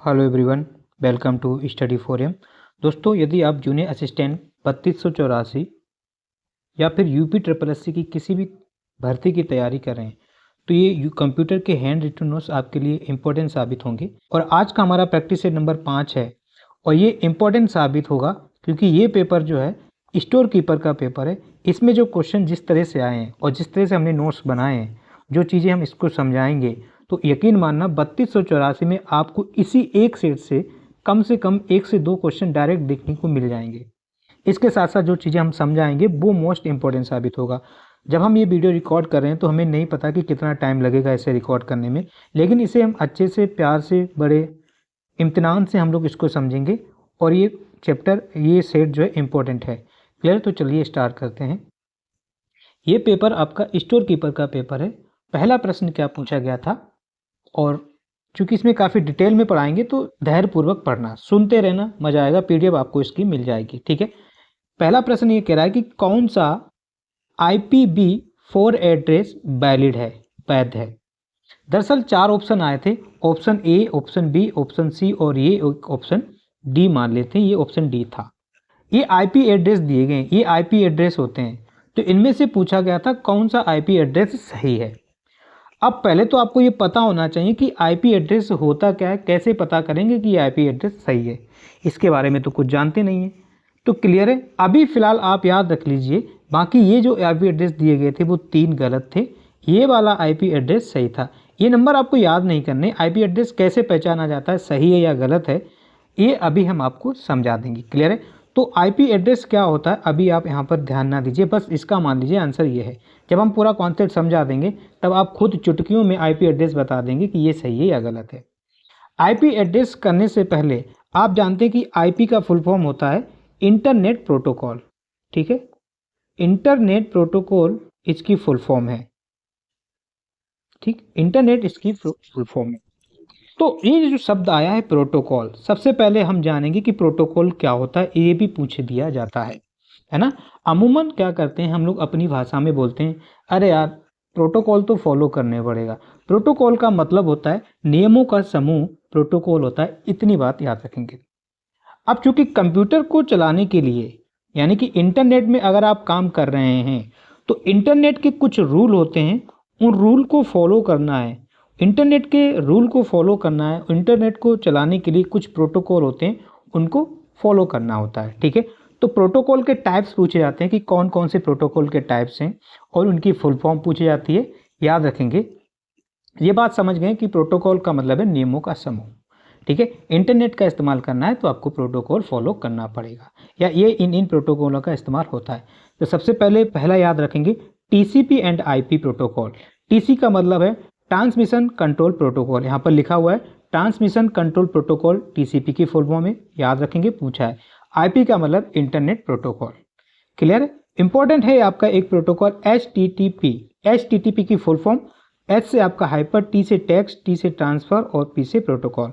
Hello everyone, welcome to study forum. दोस्तों, यदि आप जूनियर असिस्टेंट 3284 या फिर यूपी ट्रिपल एससी की किसी भी भर्ती की तैयारी कर रहे हैं तो ये कंप्यूटर के हैंड रिटन नोट्स आपके लिए इम्पोर्टेंट साबित होंगे। और आज का हमारा प्रैक्टिस सेट नंबर 5 है और ये इम्पोर्टेंट साबित होगा क्योंकि ये पेपर जो है स्टोर कीपर का पेपर है। इसमें जो क्वेश्चन जिस तरह से आए हैं और जिस तरह से हमने नोट्स बनाए हैं, जो चीज़ें हम इसको समझाएंगे, तो यकीन मानना 3284 में आपको इसी एक सेट से कम 1 से 2 क्वेश्चन डायरेक्ट देखने को मिल जाएंगे। इसके साथ साथ जो चीज़ें हम समझाएंगे वो मोस्ट इंपॉर्टेंट साबित होगा। जब हम ये वीडियो रिकॉर्ड कर रहे हैं तो हमें नहीं पता कि कितना टाइम लगेगा इसे रिकॉर्ड करने में, लेकिन इसे हम अच्छे से, प्यार से, बड़े इम्तिनान से हम लोग इसको समझेंगे और ये चैप्टर, ये सेट जो है इम्पोर्टेंट है। क्लियर? तो चलिए स्टार्ट करते हैं। ये पेपर आपका स्टोर कीपर का पेपर है। पहला प्रश्न क्या पूछा गया था, और चूंकि इसमें काफ़ी डिटेल में पढ़ाएंगे तो धैर्यपूर्वक पढ़ना, सुनते रहना, मजा आएगा। पीडीएफ आपको इसकी मिल जाएगी, ठीक है। पहला प्रश्न ये कह रहा है कि कौन सा IPv4 एड्रेस वैलिड है, वैध है। दरअसल 4 ऑप्शन आए थे, option A, option B, option C और ये ऑप्शन डी मान लेते हैं, ये ऑप्शन डी था। ये IP एड्रेस दिए गए, ये IP एड्रेस होते हैं, तो इनमें से पूछा गया था कौन सा IP एड्रेस सही है। अब पहले तो आपको ये पता होना चाहिए कि IP एड्रेस होता क्या है, कैसे पता करेंगे कि ये IP एड्रेस सही है। इसके बारे में तो कुछ जानते नहीं हैं, तो क्लियर है। अभी फ़िलहाल आप याद रख लीजिए, बाकी ये जो IP एड्रेस दिए गए थे वो 3 गलत थे, ये वाला IP एड्रेस सही था। ये नंबर आपको याद नहीं करने। IP एड्रेस कैसे पहचाना जाता है, सही है या गलत है, ये अभी हम आपको समझा देंगे। क्लियर है? तो IP एड्रेस क्या होता है अभी आप यहाँ पर ध्यान ना दीजिए, बस इसका मान लीजिए आंसर ये है। जब हम पूरा कॉन्सेप्ट समझा देंगे तब आप खुद चुटकियों में IP एड्रेस बता देंगे कि ये सही है या गलत है। IP एड्रेस करने से पहले आप जानते हैं कि IP का फुल फॉर्म होता है इंटरनेट प्रोटोकॉल, ठीक है। इंटरनेट प्रोटोकॉल इसकी फुल फॉर्म है, ठीक। इंटरनेट इसकी फुल फॉर्म है। तो ये जो शब्द आया है प्रोटोकॉल, सबसे पहले हम जानेंगे कि प्रोटोकॉल क्या होता है, ये भी पूछ दिया जाता है ना। अमूमन क्या करते हैं हम लोग अपनी भाषा में बोलते हैं, अरे यार प्रोटोकॉल तो फॉलो करने पड़ेगा। प्रोटोकॉल का मतलब होता है नियमों का समूह, प्रोटोकॉल होता है, इतनी बात याद रखेंगे। अब चूंकि कंप्यूटर को चलाने के लिए, यानी कि इंटरनेट में अगर आप काम कर रहे हैं तो इंटरनेट के कुछ रूल होते हैं, उन रूल को फॉलो करना है। इंटरनेट के रूल को फॉलो करना है, इंटरनेट को चलाने के लिए कुछ प्रोटोकॉल होते हैं, उनको फॉलो करना होता है, ठीक है। तो प्रोटोकॉल के टाइप्स पूछे जाते हैं कि कौन कौन से प्रोटोकॉल के टाइप्स हैं, और उनकी फुल फॉर्म पूछी जाती है। याद रखेंगे, ये बात समझ गए कि प्रोटोकॉल का मतलब है नियमों का समूह, ठीक है। इंटरनेट का इस्तेमाल करना है तो आपको प्रोटोकॉल फॉलो करना पड़ेगा, या ये इन प्रोटोकॉलों का इस्तेमाल होता है। तो सबसे पहला याद रखेंगे TCP and IP protocol. TC का मतलब है ट्रांसमिशन कंट्रोल प्रोटोकॉल, यहाँ पर लिखा हुआ है ट्रांसमिशन कंट्रोल प्रोटोकॉल, TCP की फुल फॉर्म में याद रखेंगे, पूछा है। IP का मतलब इंटरनेट प्रोटोकॉल। क्लियर? इंपॉर्टेंट है आपका एक प्रोटोकॉल HTTP। HTTP की फुल फॉर्म, H से आपका हाइपर, T से टेक्स्ट, T से ट्रांसफर और P से protocol.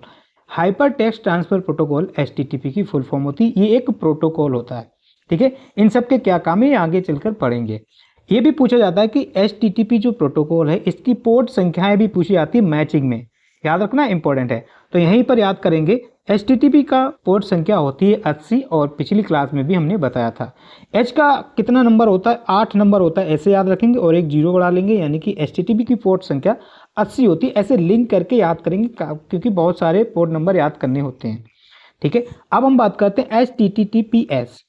Hyper text transfer protocol HTTP की फुल फॉर्म होती है। ये एक प्रोटोकॉल होता है, ठीक है। इन सब के क्या काम है ये आगे चलकर पढ़ेंगे। ये भी पूछा जाता है कि HTTP जो प्रोटोकॉल है इसकी पोर्ट संख्याएं भी पूछी जाती है मैचिंग में, याद रखना इंपॉर्टेंट है। तो यहीं पर याद करेंगे, HTTP का पोर्ट संख्या होती है 80, और पिछली क्लास में भी हमने बताया था। H का कितना नंबर होता है, 8 नंबर होता है, ऐसे याद रखेंगे और एक जीरो बढ़ा लेंगे, यानी कि HTTP की पोर्ट संख्या 80 होती है। ऐसे लिंक करके याद करेंगे क्योंकि बहुत सारे पोर्ट नंबर याद करने होते हैं, ठीक है। अब हम बात करते हैं HTTPS,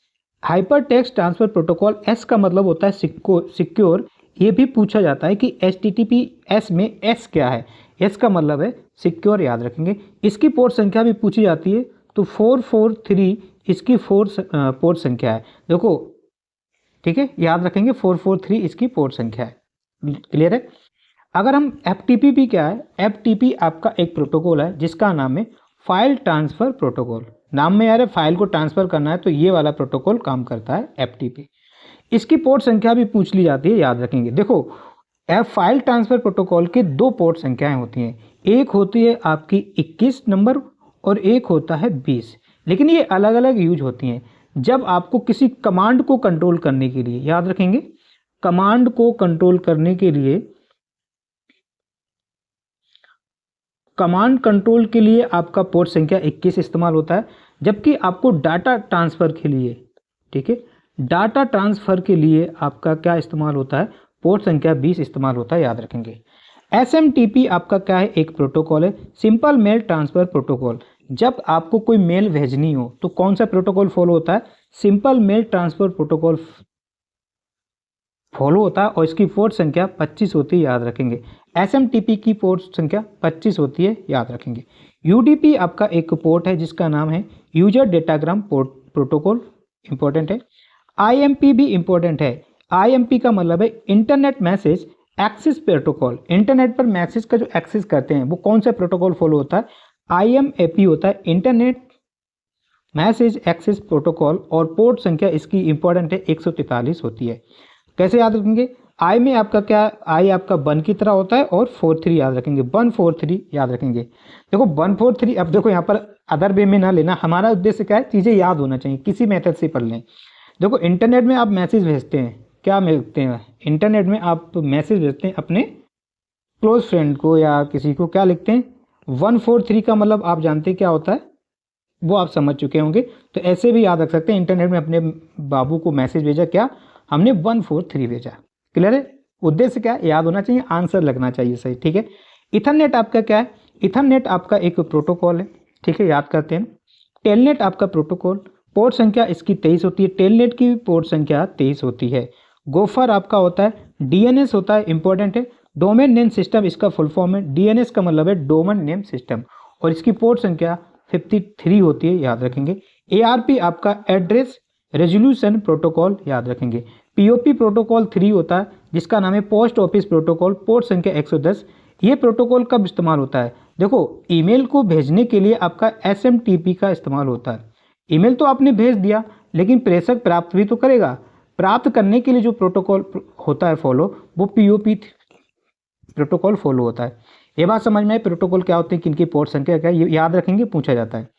hyper text transfer protocol. S का मतलब होता है सिक्योर। ये भी पूछा जाता है कि HTTPS में S क्या है। S का मतलब है सिक्योर, याद रखेंगे। इसकी पोर्ट संख्या भी पूछी जाती है, तो 443 इसकी पोर्ट संख्या है, देखो, ठीक है, याद रखेंगे 443 इसकी पोर्ट संख्या है। क्लियर है? अगर हम FTP भी क्या है, FTP आपका एक प्रोटोकॉल है जिसका नाम है फाइल ट्रांसफर प्रोटोकॉल। नाम में यार फाइल को ट्रांसफर करना है तो ये वाला प्रोटोकॉल काम करता है, FTP। इसकी पोर्ट संख्या भी पूछ ली जाती है, याद रखेंगे। देखो, फाइल ट्रांसफर प्रोटोकॉल के 2 पोर्ट संख्याएं होती हैं, एक होती है आपकी 21 नंबर और एक होता है 20, लेकिन ये अलग अलग यूज होती हैं जब आपको किसी कमांड को कंट्रोल करने के लिए, याद रखेंगे, कमांड को कंट्रोल करने के लिए कमांड कंट्रोल के लिए आपका पोर्ट संख्या 21 इस्तेमाल होता है, जबकि आपको डाटा ट्रांसफ़र के लिए, ठीक है, डाटा ट्रांसफ़र के लिए आपका क्या इस्तेमाल होता है, पोर्ट संख्या 20 इस्तेमाल होता है, याद रखेंगे। SMTP आपका क्या है, एक प्रोटोकॉल है, सिंपल मेल ट्रांसफ़र प्रोटोकॉल। जब आपको कोई मेल भेजनी हो तो कौन सा प्रोटोकॉल फॉलो होता है, simple mail transfer protocol follow होता है और इसकी पोर्ट संख्या 25 होती है, याद रखेंगे। SMTP की पोर्ट संख्या 25 होती है, याद रखेंगे। UDP आपका एक पोर्ट है जिसका नाम है user datagram port protocol, important है। IMP भी इंपॉर्टेंट है। IMP का मतलब है internet message access protocol. Internet पर मैसेज का जो एक्सेस करते हैं वो कौन सा प्रोटोकॉल फॉलो होता है, IMAP होता है, इंटरनेट मैसेज एक्सेस प्रोटोकॉल, और पोर्ट संख्या इसकी इंपॉर्टेंट है 143 होती है। कैसे याद रखेंगे, आई में आपका क्या, आई आपका 1 की तरह होता है और 43 याद रखेंगे, 143 याद रखेंगे। देखो 143, अब देखो यहाँ पर अदर वे में ना लेना, हमारा उद्देश्य क्या है, चीज़ें याद होना चाहिए, किसी मेथड से पढ़ लें। देखो इंटरनेट में आप मैसेज भेजते हैं, क्या भेजते हैं, इंटरनेट में आप मैसेज भेजते हैं अपने क्लोज फ्रेंड को या किसी को, क्या लिखते हैं, 143 का मतलब आप जानते हैं क्या होता है, वो आप समझ चुके होंगे। तो ऐसे भी याद रख सकते हैं, इंटरनेट में अपने बाबू को मैसेज भेजा, क्या हमने 143 भेजा। क्लियर है, उद्देश्य क्या है, याद होना चाहिए, आंसर लगना चाहिए सही, ठीक है। इथरनेट आपका क्या है, इथरनेट आपका एक प्रोटोकॉल है, ठीक है, याद करते हैं। टेलनेट आपका प्रोटोकॉल, पोर्ट संख्या इसकी 23 होती है, टेलनेट की पोर्ट संख्या 23 होती है। गोफर आपका होता है, DNS होता है, इंपॉर्टेंट है, डोमेन नेम सिस्टम इसका फुल फॉर्म है, DNS का मतलब है डोमेन नेम सिस्टम, और इसकी पोर्ट संख्या 53 होती है, याद रखेंगे। ARP आपका एड्रेस रेजोल्यूशन प्रोटोकॉल, याद रखेंगे। POP प्रोटोकॉल 3 होता है जिसका नाम है पोस्ट ऑफिस प्रोटोकॉल, पोर्ट संख्या 110। ये प्रोटोकॉल कब इस्तेमाल होता है, देखो ईमेल को भेजने के लिए आपका SMTP का इस्तेमाल होता है। ईमेल तो आपने भेज दिया, लेकिन प्रेषक प्राप्त भी तो करेगा, प्राप्त करने के लिए जो प्रोटोकॉल होता है फॉलो, वो POP प्रोटोकॉल फॉलो होता है। ये बात समझ में आए, प्रोटोकॉल क्या होते हैं, किनकी पोर्ट संख्या क्या है, ये याद रखेंगे, पूछा जाता है।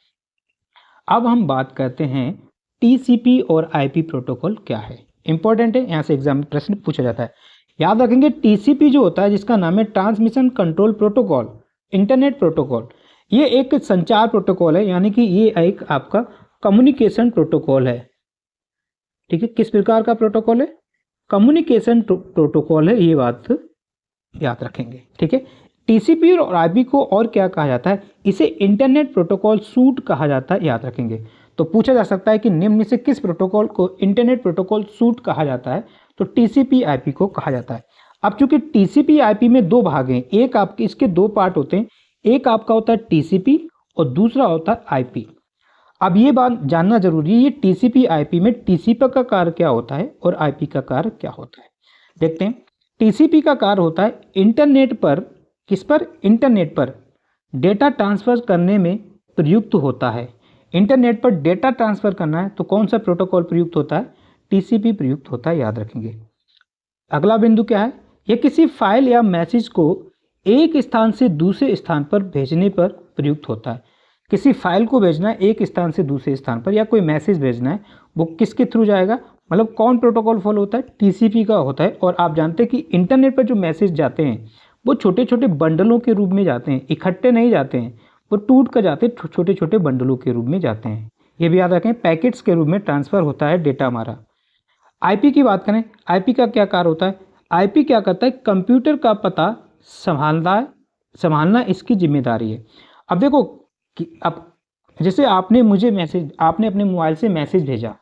अब हम बात करते हैं TCP और IP प्रोटोकॉल क्या है, इंपॉर्टेंट है, यहाँ से एग्जाम में प्रश्न पूछा जाता है, याद रखेंगे। TCP जो होता है जिसका नाम है transmission control protocol, internet protocol, ये एक संचार प्रोटोकॉल है, यानी कि ये एक आपका कम्युनिकेशन प्रोटोकॉल है, ठीक है। किस प्रकार का प्रोटोकॉल है, कम्युनिकेशन प्रोटोकॉल है, ये बात याद रखेंगे, ठीक है। TCP और IP को और क्या कहा जाता है, इसे इंटरनेट प्रोटोकॉल सूट कहा जाता है, याद रखेंगे। तो पूछा जा सकता है कि निम्न में से किस प्रोटोकॉल को इंटरनेट प्रोटोकॉल सूट कहा जाता है, तो TCP IP को कहा जाता है। अब चूंकि TCP IP में दो भाग हैं, एक आपके इसके दो पार्ट होते हैं, एक आपका होता है TCP और दूसरा होता है IP। अब ये बात जानना जरूरी है, ये TCP IP में TCP का कार्य क्या होता है और IP का कार्य क्या होता है, देखते हैं। TCP का कार्य होता है इंटरनेट पर, किस पर, इंटरनेट पर डेटा ट्रांसफर करने में प्रयुक्त होता है। इंटरनेट पर डेटा ट्रांसफर करना है तो कौन सा प्रोटोकॉल प्रयुक्त होता है, TCP प्रयुक्त होता है, याद रखेंगे। अगला बिंदु क्या है, यह किसी फाइल या मैसेज को एक स्थान से दूसरे स्थान पर भेजने पर प्रयुक्त होता है। किसी फाइल को भेजना है एक स्थान से दूसरे स्थान पर, या कोई मैसेज भेजना है, वो किसके थ्रू जाएगा, मतलब कौन प्रोटोकॉल फॉलो होता है, TCP का होता है। और आप जानते हैं कि इंटरनेट पर जो मैसेज जाते हैं वो छोटे छोटे बंडलों के रूप में जाते हैं, इकट्ठे नहीं जाते हैं, वो टूट कर जाते हैं, छोटे छोटे बंडलों के रूप में जाते हैं, ये भी याद रखें। पैकेट्स के रूप में ट्रांसफ़र होता है डेटा हमारा। IP की बात करें, IP का क्या कार्य होता है, IP क्या करता है, कंप्यूटर का पता संभालना इसकी जिम्मेदारी है। अब देखो कि अब जैसे आपने मुझे मैसेज, आपने अपने मोबाइल से मैसेज भेजा,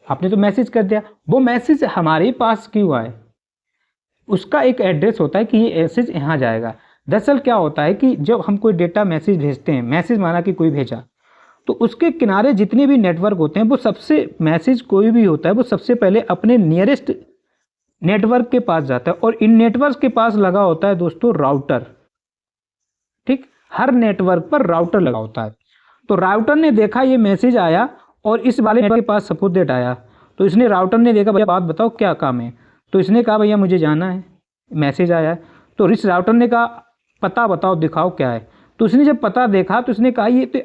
आपने तो मैसेज कर दिया, वो मैसेज हमारे पास क्यों आए, उसका एक एड्रेस होता है कि ये मैसेज यहाँ जाएगा। दरअसल क्या होता है कि जब हम कोई डेटा मैसेज भेजते हैं, मैसेज माना कि कोई भेजा, तो उसके किनारे जितने भी नेटवर्क होते हैं, वो सबसे, मैसेज कोई भी होता है वो सबसे पहले अपने नियरेस्ट नेटवर्क के पास जाता है, और इन नेटवर्क के पास लगा होता है दोस्तों राउटर, ठीक, हर नेटवर्क पर राउटर लगा होता है। तो राउटर ने देखा ये मैसेज आया और इस वाले नेटवर्क के पास सपोज दैट आया, तो इसने, राउटर ने देखा भैया बात बताओ क्या काम है, तो इसने कहा भैया मुझे जाना है, मैसेज आया है। तो इस राउटर ने कहा पता बताओ दिखाओ क्या है, तो उसने जब पता देखा तो उसने कहा ये तो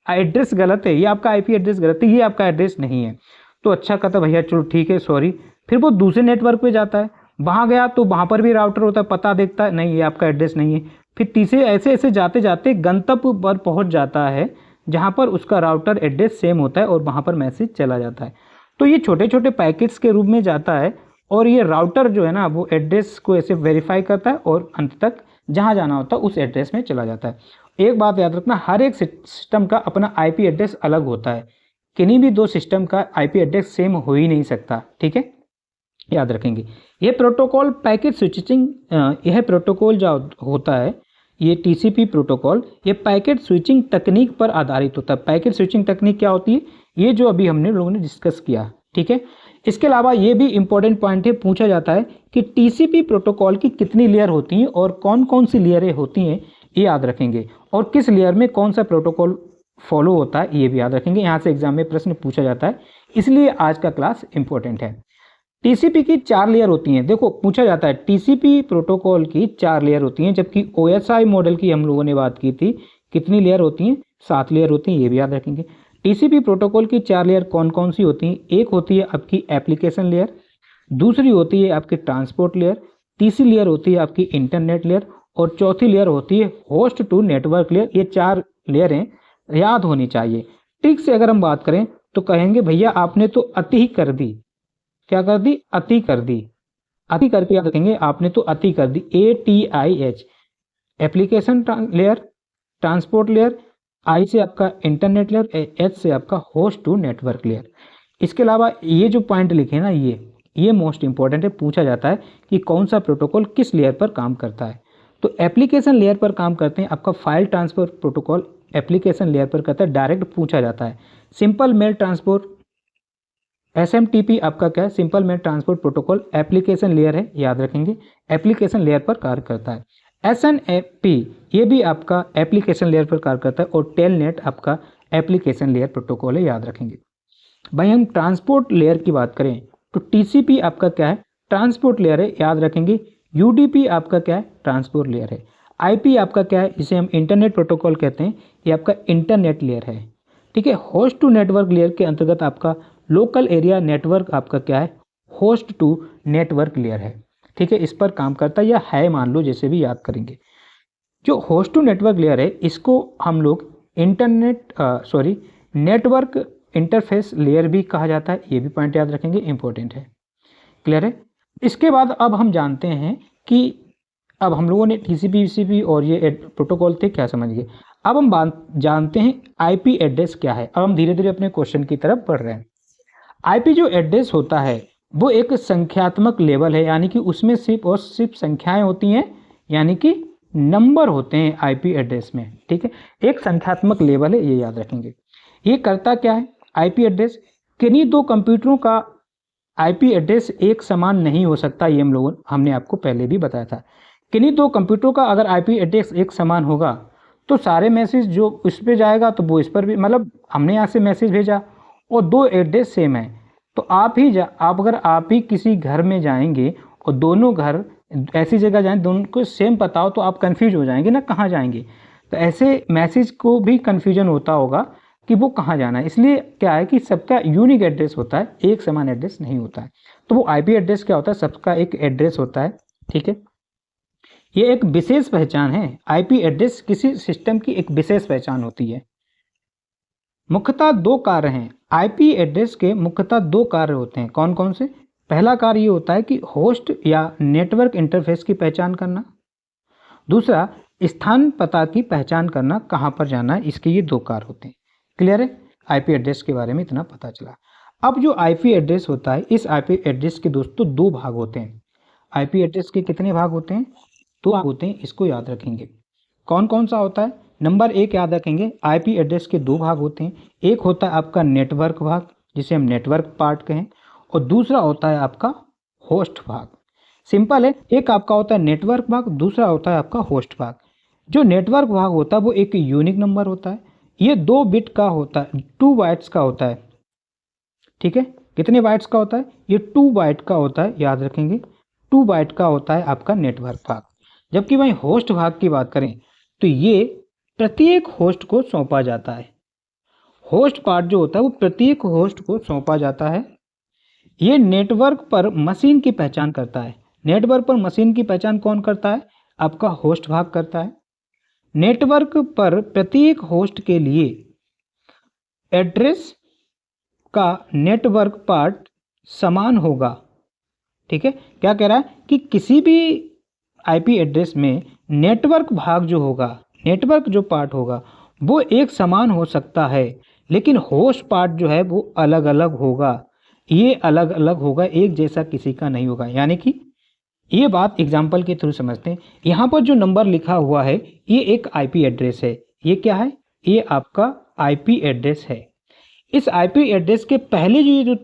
एड्रेस गलत है, ये आपका IP एड्रेस गलत है, ये आपका एड्रेस नहीं है। तो अच्छा कहता भैया चलो ठीक है सॉरी। फिर वो दूसरे नेटवर्क पे जाता है, वहाँ गया तो वहाँ पर भी राउटर होता है, पता देखता है नहीं ये आपका एड्रेस नहीं है। फिर तीसरे ऐसे ऐसे जाते जाते गंतव्य पर पहुंच जाता है जहां पर उसका राउटर एड्रेस सेम होता है और वहां पर मैसेज चला जाता है। तो ये छोटे छोटे पैकेट्स के रूप में जाता है और ये राउटर जो है ना वो एड्रेस को ऐसे वेरीफाई करता है और अंत तक जहां जाना होता है उस एड्रेस में चला जाता है। एक बात याद रखना, हर एक सिस्टम का अपना आईपी एड्रेस अलग होता है, किन्हीं भी दो सिस्टम का आईपी एड्रेस सेम हो ही नहीं सकता, ठीक है, याद रखेंगे। ये प्रोटोकॉल पैकेट स्विचिंग, यह प्रोटोकॉल जो होता है ये टीसीपी प्रोटोकॉल, ये पैकेट स्विचिंग तकनीक पर आधारित होता है। पैकेट स्विचिंग तकनीक क्या होती है, ये जो अभी हमने लोगों ने डिस्कस किया, ठीक है। इसके अलावा ये भी इंपॉर्टेंट पॉइंट है, पूछा जाता है कि टीसीपी प्रोटोकॉल की कितनी लेयर होती हैं और कौन कौन सी लेयरें होती हैं, ये याद रखेंगे, और किस लेयर में कौन सा प्रोटोकॉल फॉलो होता है ये भी याद रखेंगे। यहाँ से एग्जाम में प्रश्न पूछा जाता है, इसलिए आज का क्लास इंपॉर्टेंट है। टीसीपी की 4 लेयर होती हैं, देखो पूछा जाता है टीसीपी प्रोटोकॉल की 4 लेयर होती हैं, जबकि ओएसआई मॉडल की हम लोगों ने बात की थी, कितनी लेयर होती हैं, 7 लेयर होती हैं, ये भी याद रखेंगे। टीसीपी प्रोटोकॉल की 4 लेयर कौन कौन सी होती हैं, एक होती है आपकी एप्लीकेशन लेयर, दूसरी होती है आपकी ट्रांसपोर्ट लेयर, तीसरी लेयर होती है आपकी इंटरनेट लेयर और चौथी लेयर होती है होस्ट टू नेटवर्क लेयर। ये 4 लेयरें याद होनी चाहिए। ट्रिक से अगर हम बात करें तो कहेंगे भैया आपने तो अति ही कर दी, क्या कर दी, अति कर दी, अति करके याद रखेंगे, आपने तो अति कर दी। ATIH application layer, transport layer, आई से आपका इंटरनेट लेयर, एच से आपका होस्ट टू नेटवर्क लेयर। इसके अलावा ये जो पॉइंट लिखे ना ये मोस्ट इंपॉर्टेंट है, पूछा जाता है कि कौन सा प्रोटोकॉल किस लेयर पर काम करता है। तो एप्लीकेशन लेयर पर काम करते हैं आपका file transfer protocol, application layer पर करता है, डायरेक्ट पूछा जाता है। सिंपल मेल ट्रांसपोर्ट SMTP आपका क्या है, simple mail transport protocol application layer है, याद रखेंगे, एप्लीकेशन लेयर पर कार्य करता है। SNAP ये भी आपका एप्लीकेशन लेयर पर कार्य करता है और टेलनेट आपका एप्लीकेशन लेयर प्रोटोकॉल है, याद रखेंगे। भाई हम ट्रांसपोर्ट लेयर की बात करें तो TCP आपका क्या है, ट्रांसपोर्ट लेयर है, याद रखेंगे। UDP आपका क्या है, ट्रांसपोर्ट लेयर है। IP आपका क्या है, इसे हम इंटरनेट प्रोटोकॉल कहते हैं, ये आपका इंटरनेट लेयर है, ठीक है। होस्ट टू नेटवर्क लेयर के अंतर्गत आपका लोकल एरिया नेटवर्क आपका क्या है, होस्ट टू नेटवर्क लेयर है, ठीक है, इस पर काम करता है या है मान लो, जैसे भी याद करेंगे। जो होस्ट टू नेटवर्क लेयर है इसको हम लोग नेटवर्क इंटरफेस लेयर भी कहा जाता है, ये भी पॉइंट याद रखेंगे, इंपॉर्टेंट है, क्लियर है। इसके बाद अब हम जानते हैं कि अब हम लोगों ने TCP और ये प्रोटोकॉल थे, क्या समझ गए। अब हम जानते हैं IP एड्रेस क्या है। अब हम धीरे धीरे अपने क्वेश्चन की तरफ बढ़ रहे हैं। IP जो एड्रेस होता है वो एक संख्यात्मक लेवल है, यानी कि उसमें सिर्फ और सिर्फ संख्याएं होती हैं, यानी कि नंबर होते हैं IP एड्रेस में, ठीक है, एक संख्यात्मक लेवल है, ये याद रखेंगे। ये करता क्या है IP एड्रेस, किन्हीं दो कंप्यूटरों का IP एड्रेस एक समान नहीं हो सकता, ये हमने आपको पहले भी बताया था। किन्हीं दो कंप्यूटरों का अगर IP एड्रेस एक समान होगा तो सारे मैसेज जो उस पर जाएगा तो वो इस पर भी, मतलब हमने यहाँ से मैसेज भेजा और दो एड्रेस सेम है, तो आप अगर आप ही किसी घर में जाएंगे और दोनों घर ऐसी जगह जाएं, दोनों को सेम पता हो, तो आप कंफ्यूज हो जाएंगे ना, कहाँ जाएंगे। तो ऐसे मैसेज को भी कंफ्यूजन होता होगा कि वो कहाँ जाना है, इसलिए क्या है कि सबका यूनिक एड्रेस होता है, एक समान एड्रेस नहीं होता है। तो वो IP एड्रेस क्या होता है, सबका एक एड्रेस होता है, ठीक है, ये एक विशेष पहचान है। IP एड्रेस किसी सिस्टम की एक विशेष पहचान होती है। मुख्यतः 2 कार्य हैं IP एड्रेस के, मुख्यतः 2 कार्य होते हैं, कौन कौन से। पहला कार्य ये होता है कि होस्ट या नेटवर्क इंटरफेस की पहचान करना, दूसरा स्थान पता की पहचान करना, कहाँ पर जाना है, इसके ये 2 कार्य होते हैं, क्लियर है। IP एड्रेस के बारे में इतना पता चला। अब जो IP एड्रेस होता है, इस IP एड्रेस के दोस्तों 2 भाग होते हैं। IP एड्रेस के कितने भाग होते हैं, 2 भाग होते हैं, इसको याद रखेंगे। कौन कौन सा होता है, नंबर 1 याद रखेंगे, IP एड्रेस के 2 भाग होते हैं, एक होता है आपका नेटवर्क भाग जिसे हम नेटवर्क पार्ट कहें, और दूसरा होता है आपका होस्ट भाग। सिंपल है, एक आपका होता है नेटवर्क भाग, दूसरा होता है आपका होस्ट भाग। जो नेटवर्क भाग होता है वो एक यूनिक नंबर होता है, ये 2 बिट का होता है, 2 बाइट्स का होता है, ठीक है। कितने बाइट्स का होता है, ये 2 बाइट का होता है, याद रखेंगे, 2 बाइट का होता है आपका नेटवर्क भाग। जबकि वहीं होस्ट भाग की बात करें तो ये प्रत्येक होस्ट को सौंपा जाता है। होस्ट पार्ट जो होता है वो प्रत्येक होस्ट को सौंपा जाता है। ये नेटवर्क पर मशीन की पहचान करता है। नेटवर्क पर मशीन की पहचान कौन करता है, आपका होस्ट भाग करता है, नेटवर्क पर प्रत्येक होस्ट के लिए एड्रेस का नेटवर्क पार्ट समान होगा। ठीक है, क्या कह रहा है कि किसी भी आईपी एड्रेस में नेटवर्क भाग जो होगा, नेटवर्क जो पार्ट होगा वो एक समान हो सकता है, लेकिन होस्ट पार्ट जो है वो अलग अलग होगा। ये अलग अलग होगा, एक जैसा किसी का नहीं होगा। यानी कि ये बात एग्जाम्पल के थ्रू समझते हैं। यहाँ पर जो नंबर लिखा हुआ है ये एक आईपी एड्रेस है। ये क्या है? ये आपका आईपी एड्रेस है। इस आईपी एड्रेस के पहले जो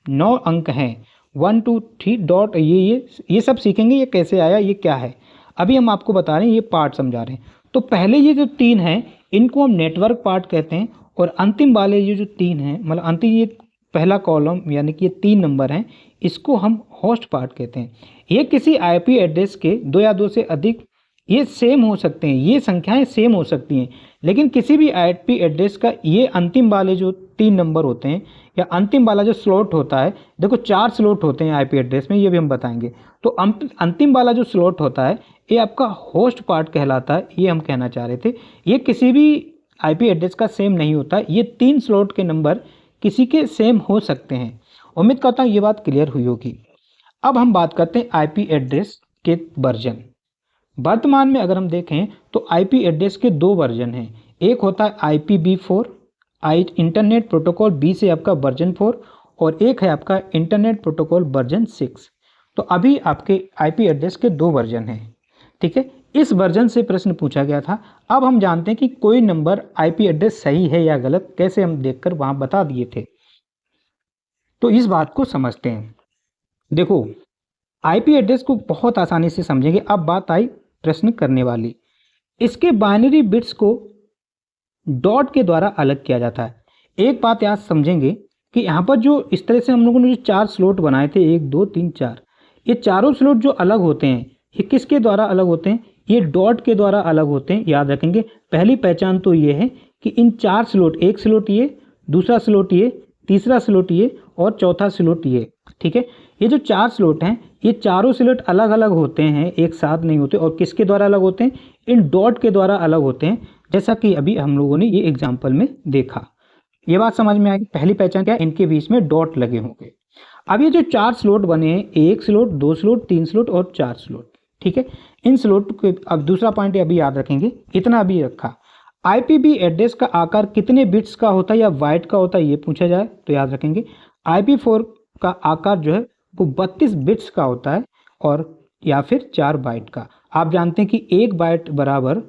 9 अंक हैं 1 2 3 डॉट, ये सब सीखेंगे ये कैसे आया, ये क्या है। अभी हम आपको बता रहे हैं, ये पार्ट समझा रहे हैं। तो पहले ये जो 3 हैं इनको हम नेटवर्क पार्ट कहते हैं, और अंतिम वाले ये जो 3 हैं, मतलब अंतिम ये पहला कॉलम यानी कि ये 3 नंबर हैं, इसको हम होस्ट पार्ट कहते हैं। ये किसी आईपी एड्रेस के 2 या 2 से अधिक ये सेम हो सकते हैं, ये संख्याएं सेम हो सकती हैं, लेकिन किसी भी आईपी एड्रेस का ये अंतिम वाले जो 3 नंबर होते हैं या अंतिम वाला जो स्लॉट होता है, देखो 4 स्लॉट होते हैं आईपी एड्रेस में, ये भी हम बताएंगे। तो अंतिम वाला जो स्लॉट होता है ये आपका होस्ट पार्ट कहलाता है, ये हम कहना चाह रहे थे। ये किसी भी आईपी एड्रेस का सेम नहीं होता, ये 3 स्लॉट के नंबर किसी के सेम हो सकते हैं। उम्मीद करता हूँ ये बात क्लियर हुई होगी। अब हम बात करते हैं आईपी एड्रेस के वर्जन। वर्तमान में अगर हम देखें तो आईपी एड्रेस के 2 वर्जन हैं। एक होता है IPv4 इंटरनेट प्रोटोकॉल, बी से आपका वर्जन 4, और एक है आपका इंटरनेट प्रोटोकॉल वर्जन 6। तो अभी आपके आईपी एड्रेस के 2 वर्जन हैं। ठीक है, इस वर्जन से प्रश्न पूछा गया था। अब हम जानते हैं कि कोई नंबर आईपी एड्रेस सही है या गलत, कैसे हम देखकर वहाँ बता दिए थे। तो इस बात को समझते हैं। देखो, आईपी एड्रेस को बहुत आसानी से समझेंगे। अब बात आई प्रश्न करने वाली, इसके बाइनरी बिट्स को डॉट के द्वारा अलग किया जाता है। एक बात याद समझेंगे कि यहाँ पर जो इस तरह से हम लोगों ने जो 4 स्लॉट बनाए थे, 1 2 3 4, ये चारों स्लॉट जो अलग होते हैं ये किसके द्वारा अलग होते हैं? ये डॉट के द्वारा अलग होते हैं। याद रखेंगे, पहली पहचान तो ये है कि इन 4 स्लॉट, एक स्लॉट ये, दूसरा स्लॉट ये, तीसरा स्लॉट ये और चौथा स्लॉट ये। ठीक है, ये जो 4 स्लॉट हैं ये चारों स्लॉट अलग अलग होते हैं, एक साथ नहीं होते। और किसके द्वारा अलग होते हैं? इन डॉट के द्वारा अलग होते हैं, जैसा कि अभी हम लोगों ने ये एग्जाम्पल में देखा। ये बात समझ में आएगी। पहली पहचान क्या है? इनके बीच में डॉट लगे होंगे। अब ये जो 4 स्लॉट बने हैं, 1 स्लॉट, 2 स्लॉट, 3 स्लॉट और 4 स्लॉट। ठीक है, इन स्लॉट के अब दूसरा पॉइंट अभी याद रखेंगे, इतना अभी रखा। आईपी एड्रेस का आकार कितने बिट्स का होता है या बाइट का होता है, ये पूछा जाए तो याद रखेंगे IPv4 का आकार जो है वो 32 बिट्स का होता है, और या फिर 4 बाइट का। आप जानते हैं कि 1 बाइट बराबर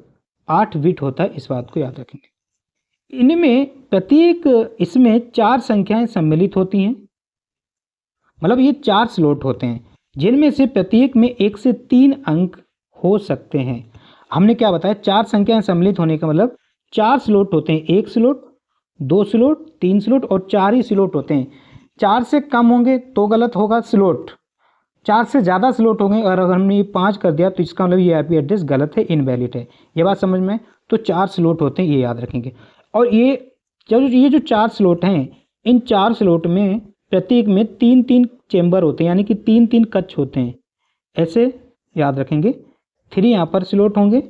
8 बिट होता है, इस बात को याद रखेंगे। इनमें प्रत्येक इसमें 4 संख्याएं सम्मिलित होती हैं, मतलब ये 4 स्लॉट होते हैं जिनमें से प्रत्येक में 1 से 3 अंक हो सकते हैं। हमने क्या बताया? 4 संख्याएं सम्मिलित होने का मतलब 4 स्लॉट होते हैं, 1 स्लॉट, 2 स्लॉट, 3 स्लॉट और 4 ही स्लॉट होते हैं। 4 से कम होंगे तो गलत होगा स्लॉट, 4 से ज़्यादा स्लॉट होंगे और अगर हमने ये 5 कर दिया तो इसका मतलब ये आईपी एड्रेस गलत है, इनवैलिड है। ये बात समझ में? तो 4 स्लॉट होते हैं, ये याद रखेंगे। और ये जो 4 स्लॉट हैं, इन 4 स्लॉट में प्रत्येक में 3-3 चेंबर होते हैं, यानी कि 3-3 कक्ष होते हैं, ऐसे याद रखेंगे। 3 यहाँ पर स्लॉट होंगे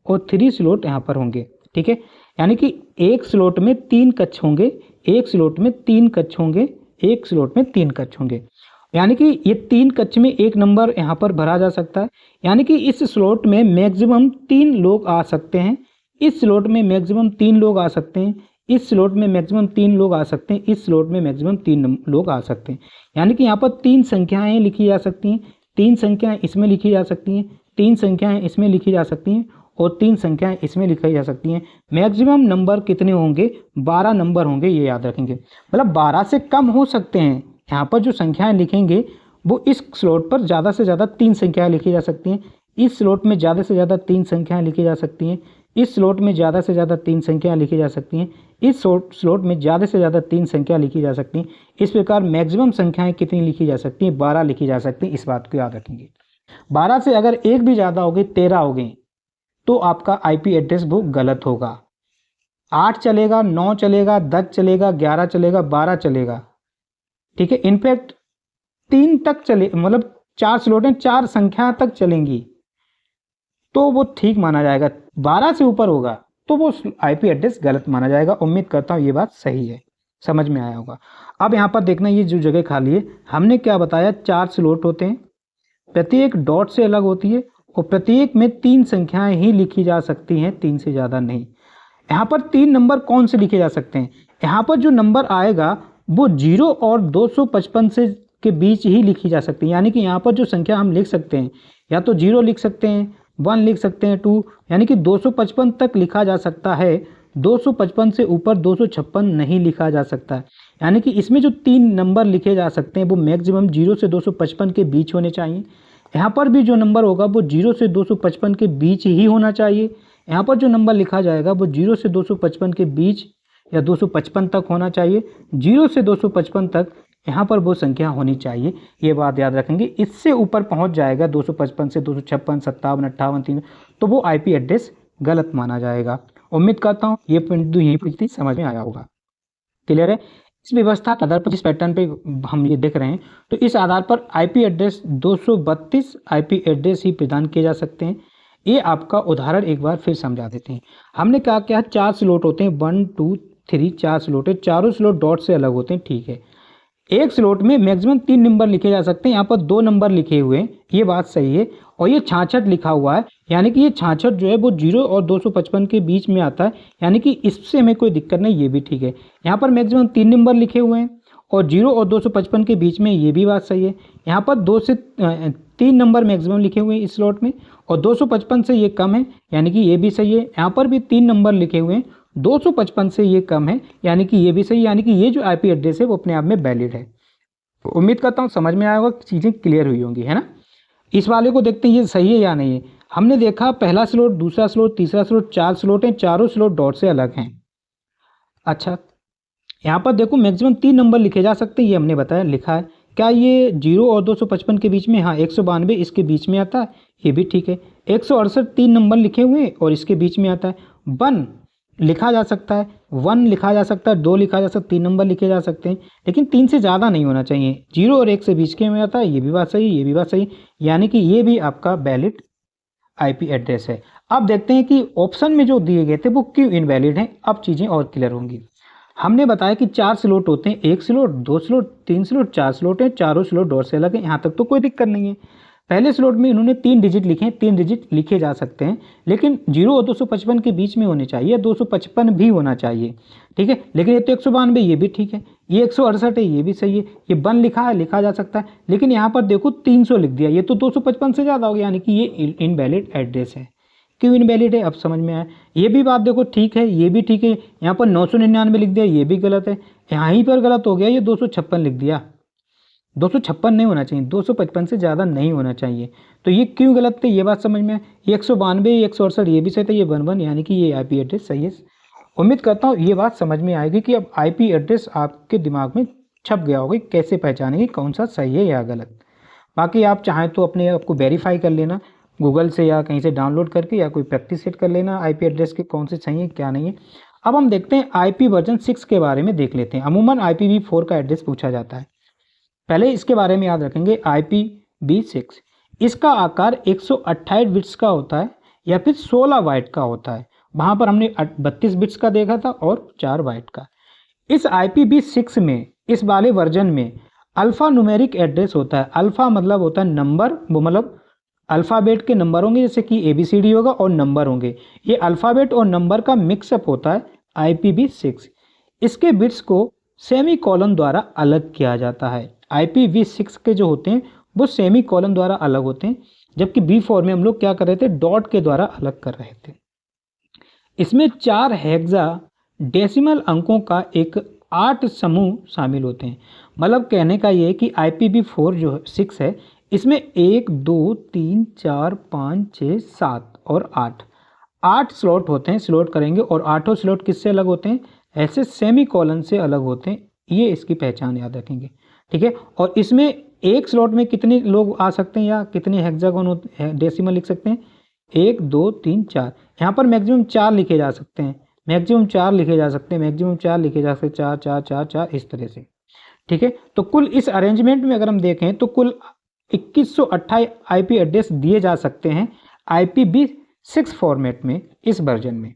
और 3 स्लॉट यहाँ पर होंगे। ठीक है, यानी कि एक स्लॉट में 3 कक्ष होंगे, एक स्लॉट में 3 कक्ष होंगे, एक स्लॉट में 3 कक्ष होंगे। यानी कि ये 3 कक्ष में एक नंबर यहाँ पर भरा जा सकता है, यानी कि इस स्लॉट में मैक्सिमम 3 लोग आ सकते हैं, इस स्लॉट में मैक्सिमम 3 लोग आ सकते हैं, इस स्लॉट में मैक्सिमम 3 लोग आ सकते हैं, इस स्लॉट में मैक्सिमम 3 लोग आ सकते हैं। यानी कि यहाँ पर 3 संख्याएं लिखी जा सकती हैं, 3 संख्याएं इसमें लिखी जा सकती हैं, 3 संख्याएं इसमें लिखी जा सकती हैं और 3 संख्याएं इसमें लिखी जा सकती हैं। मैक्सिमम नंबर कितने होंगे? 12 नंबर होंगे, ये याद रखेंगे। मतलब 12 से कम हो सकते हैं। यहाँ पर जो संख्याएं लिखेंगे वो इस स्लॉट पर ज़्यादा से ज़्यादा 3 संख्याएं लिखी जा सकती हैं, इस स्लॉट में ज़्यादा से ज़्यादा 3 संख्याएं लिखी जा सकती हैं, इस स्लॉट में ज़्यादा से ज़्यादा 3 संख्याएं लिखी जा सकती हैं, इस स्लॉट में ज़्यादा से ज़्यादा 3 संख्या लिखी जा सकती हैं। इस प्रकार मैक्सिमम संख्याएं कितनी लिखी जा सकती हैं? 12 लिखी जा सकती हैं। इस बात को याद रखेंगे। 12 से अगर एक भी ज़्यादा हो गई, 13 हो गई, तो आपका आईपी एड्रेस वो गलत होगा। 8 चलेगा, 9 चलेगा, 10 चलेगा, 11 चलेगा, 12 चलेगा। ठीक है, इनफैक्ट 3 तक चले, मतलब 4 स्लॉट हैं, 4 संख्या तक चलेंगी। तो वो ठीक माना जाएगा। 12 से ऊपर होगा तो वो आईपी एड्रेस गलत माना जाएगा। उम्मीद करता हूँ ये बात सही है, समझ में आया होगा। अब यहाँ पर देखना, ये जो जगह खाली है, हमने क्या बताया, 4 स्लॉट होते हैं, प्रत्येक डॉट से अलग होती है और प्रत्येक में 3 संख्याएं ही लिखी जा सकती हैं, 3 से ज़्यादा नहीं। यहाँ पर 3 नंबर कौन से लिखे जा सकते हैं, यहाँ पर जो नंबर आएगा वो 0 और 255 से के बीच ही लिखी जा सकती है। यानी कि यहाँ पर जो संख्या हम लिख सकते हैं, या तो 0 लिख सकते हैं, 1 लिख सकते हैं, 2, यानी कि 255 तक लिखा जा सकता है। 255 से ऊपर 256 नहीं लिखा जा सकता है। यानी कि इसमें जो 3 नंबर लिखे जा सकते हैं वो मैक्सिमम 0 से 255 के बीच होने चाहिए। यहाँ पर भी जो नंबर होगा वो 0 से 255 के बीच ही होना चाहिए। यहाँ पर जो नंबर लिखा जाएगा वो 0 से 255 के बीच या 255 तक होना चाहिए। 0 से 255 तक यहाँ पर वो संख्या होनी चाहिए, ये बात याद रखेंगे। इससे ऊपर पहुँच जाएगा 255 से 256, 57, 58, 3, तो वो आईपी एड्रेस गलत माना जाएगा। उम्मीद करता हूँ ये बिंदु यहीं पर समझ में आया होगा। क्लियर है? इस व्यवस्था के आधार पर, जिस पैटर्न पे हम ये देख रहे हैं, तो इस आधार पर आईपी एड्रेस 232 आईपी एड्रेस ही प्रदान किए जा सकते हैं। ये आपका उदाहरण एक बार फिर समझा देते हैं। हमने क्या किया, 4 स्लॉट होते हैं, 1 2 3 4 स्लॉट है, चारों स्लॉट डॉट से अलग होते हैं, ठीक है। एक स्लॉट में मैक्सिमम 3 नंबर लिखे जा सकते हैं, यहाँ पर 2 नंबर लिखे हुए हैं, ये बात सही है। और ये 66 लिखा हुआ है, यानी कि ये 66 जो है वो 0 और 255 के बीच में आता है, यानी कि इससे हमें कोई दिक्कत नहीं, ये भी ठीक है। यहाँ पर मैक्सिमम 3 नंबर लिखे हुए हैं और 0 और 255 के बीच में, ये भी बात सही है। यहाँ पर 2 से 3 नंबर मैक्सिमम लिखे हुए हैं इस स्लॉट में और 255 से ये कम है, यानी कि ये भी सही है। यहाँ पर भी 3 नंबर लिखे हुए हैं, 255 से ये कम है, यानी कि ये भी सही, यानी कि ये जो आईपी एड्रेस है वो अपने आप में वैलिड है। उम्मीद करता हूँ समझ में आया होगा, चीज़ें क्लियर हुई होंगी, है ना। इस वाले को देखते हैं ये सही है या नहीं है। हमने देखा पहला स्लॉट, दूसरा स्लॉट, तीसरा स्लॉट, 4 स्लॉट हैं, चारों स्लॉट डॉट से अलग हैं। अच्छा, यहाँ पर देखो मैक्सिमम 3 नंबर लिखे जा सकते हैं, ये हमने बताया, लिखा है। क्या ये 0 और 255 के बीच में, हाँ 192 इसके बीच में आता है, ये भी ठीक है। 168 3 नंबर लिखे हुए हैं और इसके बीच में आता है। 1 लिखा जा सकता है, 1 लिखा जा सकता है, 2 लिखा जा सकता है, 3 नंबर लिखे जा सकते हैं, लेकिन 3 से ज़्यादा नहीं होना चाहिए। 0 और 1 से बीच के में आता है, ये भी बात सही, ये भी बात सही, यानी कि ये भी आपका वैलिड आईपी एड्रेस है। अब देखते हैं कि ऑप्शन में जो दिए गए थे वो क्यों इनवैलिड हैं। अब चीज़ें और क्लियर होंगी। हमने बताया कि 4 स्लॉट होते हैं, 1 स्लॉट, 2 स्लॉट, 3 स्लॉट, 4 स्लॉट है, चारों स्लॉट डॉट से अलग है, यहाँ तक तो कोई दिक्कत नहीं है। पहले स्लॉट में इन्होंने 3 डिजिट लिखे हैं, 3 डिजिट लिखे जा सकते हैं, लेकिन 0 और 255 के बीच में होने चाहिए, 255 भी होना चाहिए, ठीक है। लेकिन ये तो 192, ये भी ठीक है। ये 168 है, ये भी सही है। ये 1 लिखा है, लिखा जा सकता है, लेकिन यहाँ पर देखो 300 लिख दिया, ये तो 255 से ज़्यादा हो गया, यानी कि ये इनवैलिड एड्रेस है। क्यों इनवैलिड है, अब समझ में आया। ये भी बात देखो ठीक है, ये भी ठीक है। यहाँ पर 999 लिख दिया, ये भी गलत है। यहाँ ही पर गलत हो गया, ये 256 लिख दिया। 256 नहीं होना चाहिए, 255 से ज़्यादा नहीं होना चाहिए। तो ये क्यों गलत थे, ये बात समझ में आए। ये 192, 168 ये भी सही था, ये 11, यानी कि ये आईपी एड्रेस सही है। उम्मीद करता हूँ ये बात समझ में आएगी कि अब आईपी एड्रेस आपके दिमाग में छप गया होगा, कैसे पहचानेंगे कौन सा सही है या गलत। बाकी आप चाहें तो अपने आप को वेरीफाई कर लेना गूगल से या कहीं से डाउनलोड करके, या कोई प्रैक्टिस सेट कर लेना आईपी एड्रेस के कौन से सही है क्या नहीं है। अब हम देखते हैं आईपी वर्जन 6 के बारे में देख लेते हैं। अमूमन IPv4 का एड्रेस पूछा जाता है, पहले इसके बारे में याद रखेंगे। IPv6 इसका आकार 128 बिट्स का होता है या फिर 16 बाइट का होता है। वहाँ पर हमने 32 बिट्स का देखा था और 4 बाइट का। इस IPv6 में, इस वाले वर्जन में अल्फ़ा न्यूमेरिक एड्रेस होता है। अल्फ़ा मतलब होता है नंबर, वो मतलब अल्फ़ाबेट के नंबर होंगे, जैसे कि ABCD होगा और नंबर होंगे। ये अल्फ़ाबेट और नंबर का मिक्सअप होता है IPv6। इसके बिट्स को सेमी कॉलन द्वारा अलग किया जाता है। IPv6 के जो होते हैं वो सेमी कॉलन द्वारा अलग होते हैं, जबकि V4 में हम लोग क्या कर रहे थे, डॉट के द्वारा अलग कर रहे थे। इसमें 4 हेक्सा डेसिमल अंकों का एक 8 समूह शामिल होते हैं। मतलब कहने का ये है कि IPv4 जो 6 है, इसमें 1 2 3 4 5 6 7 और 8 स्लॉट होते हैं, स्लॉट करेंगे, और 8 स्लॉट किससे अलग होते हैं, ऐसे सेमी कॉलन से अलग होते हैं। ये इसकी पहचान याद रखेंगे, ठीक है। और इसमें एक स्लॉट में कितने लोग आ सकते हैं या कितने हेक्सागोन डेसिमल लिख सकते हैं, 1 2 3 4। यहाँ पर मैक्सिमम 4 लिखे जा सकते हैं, मैक्सिमम 4 लिखे जा सकते हैं, मैक्सिमम 4 लिखे जा सकते हैं, 4 4 4 4 इस तरह से, ठीक है। तो कुल इस अरेंजमेंट में अगर हम देखें तो कुल 2128 IP एड्रेस दिए जा सकते हैं IPv6 6 फॉर्मेट में, इस वर्जन में।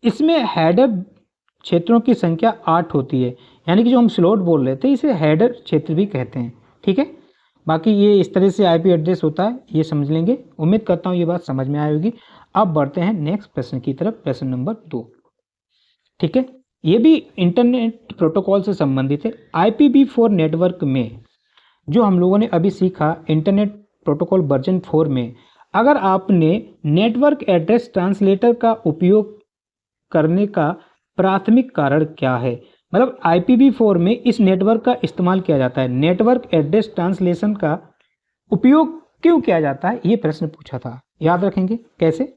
इसमें हेडर क्षेत्रों की संख्या 8 होती है, यानी कि जो हम स्लॉट बोल रहे थे इसे हेडर क्षेत्र भी कहते हैं। ठीक है, बाकी ये इस तरह से आईपी एड्रेस होता है, ये समझ लेंगे। उम्मीद करता हूँ ये बात समझ में आई होगी। अब बढ़ते हैं नेक्स्ट प्रश्न की तरफ, प्रश्न नंबर 2। ठीक है, ये भी इंटरनेट प्रोटोकॉल से संबंधित है। IPv4 नेटवर्क में जो हम लोगों ने अभी सीखा इंटरनेट प्रोटोकॉल वर्जन 4 में, अगर आपने नेटवर्क एड्रेस ट्रांसलेटर का उपयोग करने का प्राथमिक कारण क्या है, मतलब IPv4 में इस नेटवर्क का इस्तेमाल किया जाता है, नेटवर्क एड्रेस ट्रांसलेशन का उपयोग क्यों किया जाता है, ये प्रश्न पूछा था। याद रखेंगे कैसे?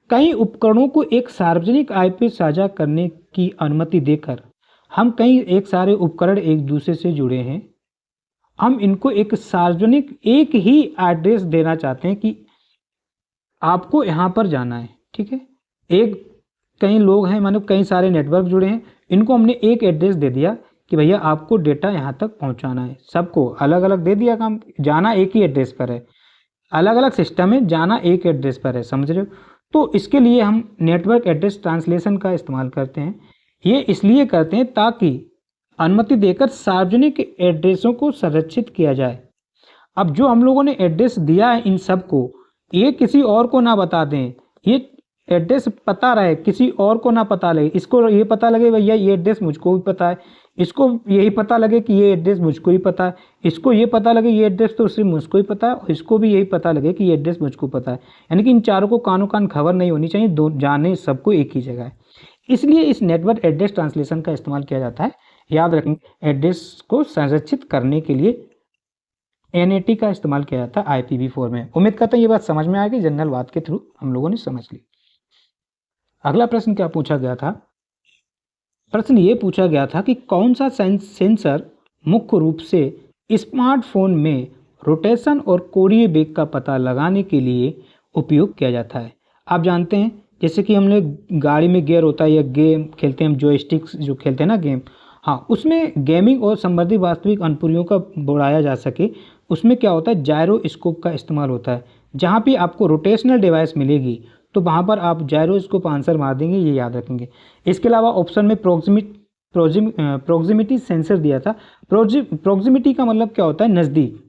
कई उपकरणों को एक सार्वजनिक आईपी साझा करने की अनुमति देकर हम कई एक सारे उपकरण एक दूसरे से जुड़े हैं, हम इनको एक सार्वजनिक एक ही एड्रेस देना चाहते हैं कि आपको यहाँ पर जाना है। ठीक है, एक कई लोग हैं, मानो कई सारे नेटवर्क जुड़े हैं, इनको हमने एक एड्रेस दे दिया कि भैया आपको डेटा यहाँ तक पहुँचाना है। सबको अलग अलग दे दिया काम, जाना एक ही एड्रेस पर है, अलग अलग सिस्टम है, जाना एक एड्रेस पर है, समझ रहे हो? तो इसके लिए हम नेटवर्क एड्रेस ट्रांसलेशन का इस्तेमाल करते हैं। ये इसलिए करते हैं ताकि अनुमति देकर सार्वजनिक एड्रेसों को संरक्षित किया जाए। अब जो हम लोगों ने एड्रेस दिया है इन सब को, ये किसी और को ना बता दें, ये एड्रेस पता रहे, किसी और को ना पता लगे। इसको ये पता लगे भैया ये एड्रेस मुझको भी पता है, इसको यही पता लगे कि ये एड्रेस मुझको ही पता है, इसको ये पता लगे ये एड्रेस तो सिर्फ मुझको ही पता है, और इसको भी यही पता लगे कि ये एड्रेस मुझको पता है। यानी कि इन चारों को कानो कान खबर नहीं होनी चाहिए, दो जाने सबको एक ही जगह है। इसलिए इस नेटवर्क एड्रेस ट्रांसलेशन का इस्तेमाल किया जाता है। याद रखें, एड्रेस को संरक्षित करने के लिए NAT का इस्तेमाल किया जाता है IPv4 में। उम्मीद करता हूँ ये बात समझ में आएगी, जनरल बात के थ्रू हम लोगों ने समझ ली। अगला प्रश्न क्या पूछा गया था? प्रश्न ये पूछा गया था कि कौन सा सेंसर मुख्य रूप से स्मार्टफोन में रोटेशन और कोणीय वेग का पता लगाने के लिए उपयोग किया जाता है। आप जानते हैं जैसे कि हमने गाड़ी में गियर होता है या गेम खेलते हैं हम, जॉयस्टिक्स जो खेलते हैं ना गेम, हाँ, उसमें गेमिंग और संवर्धित वास्तविक अनुप्रयोगों का बढ़ाया जा सके, उसमें क्या होता है जायरोस्कोप का इस्तेमाल होता है। जहाँ भी आपको रोटेशनल डिवाइस मिलेगी तो वहाँ पर आप जायरोस्कोप आंसर मार देंगे, ये याद रखेंगे। इसके अलावा ऑप्शन में प्रोक्सिमिटी सेंसर दिया था। प्रोक्सिमिटी का मतलब क्या होता है? नज़दीक।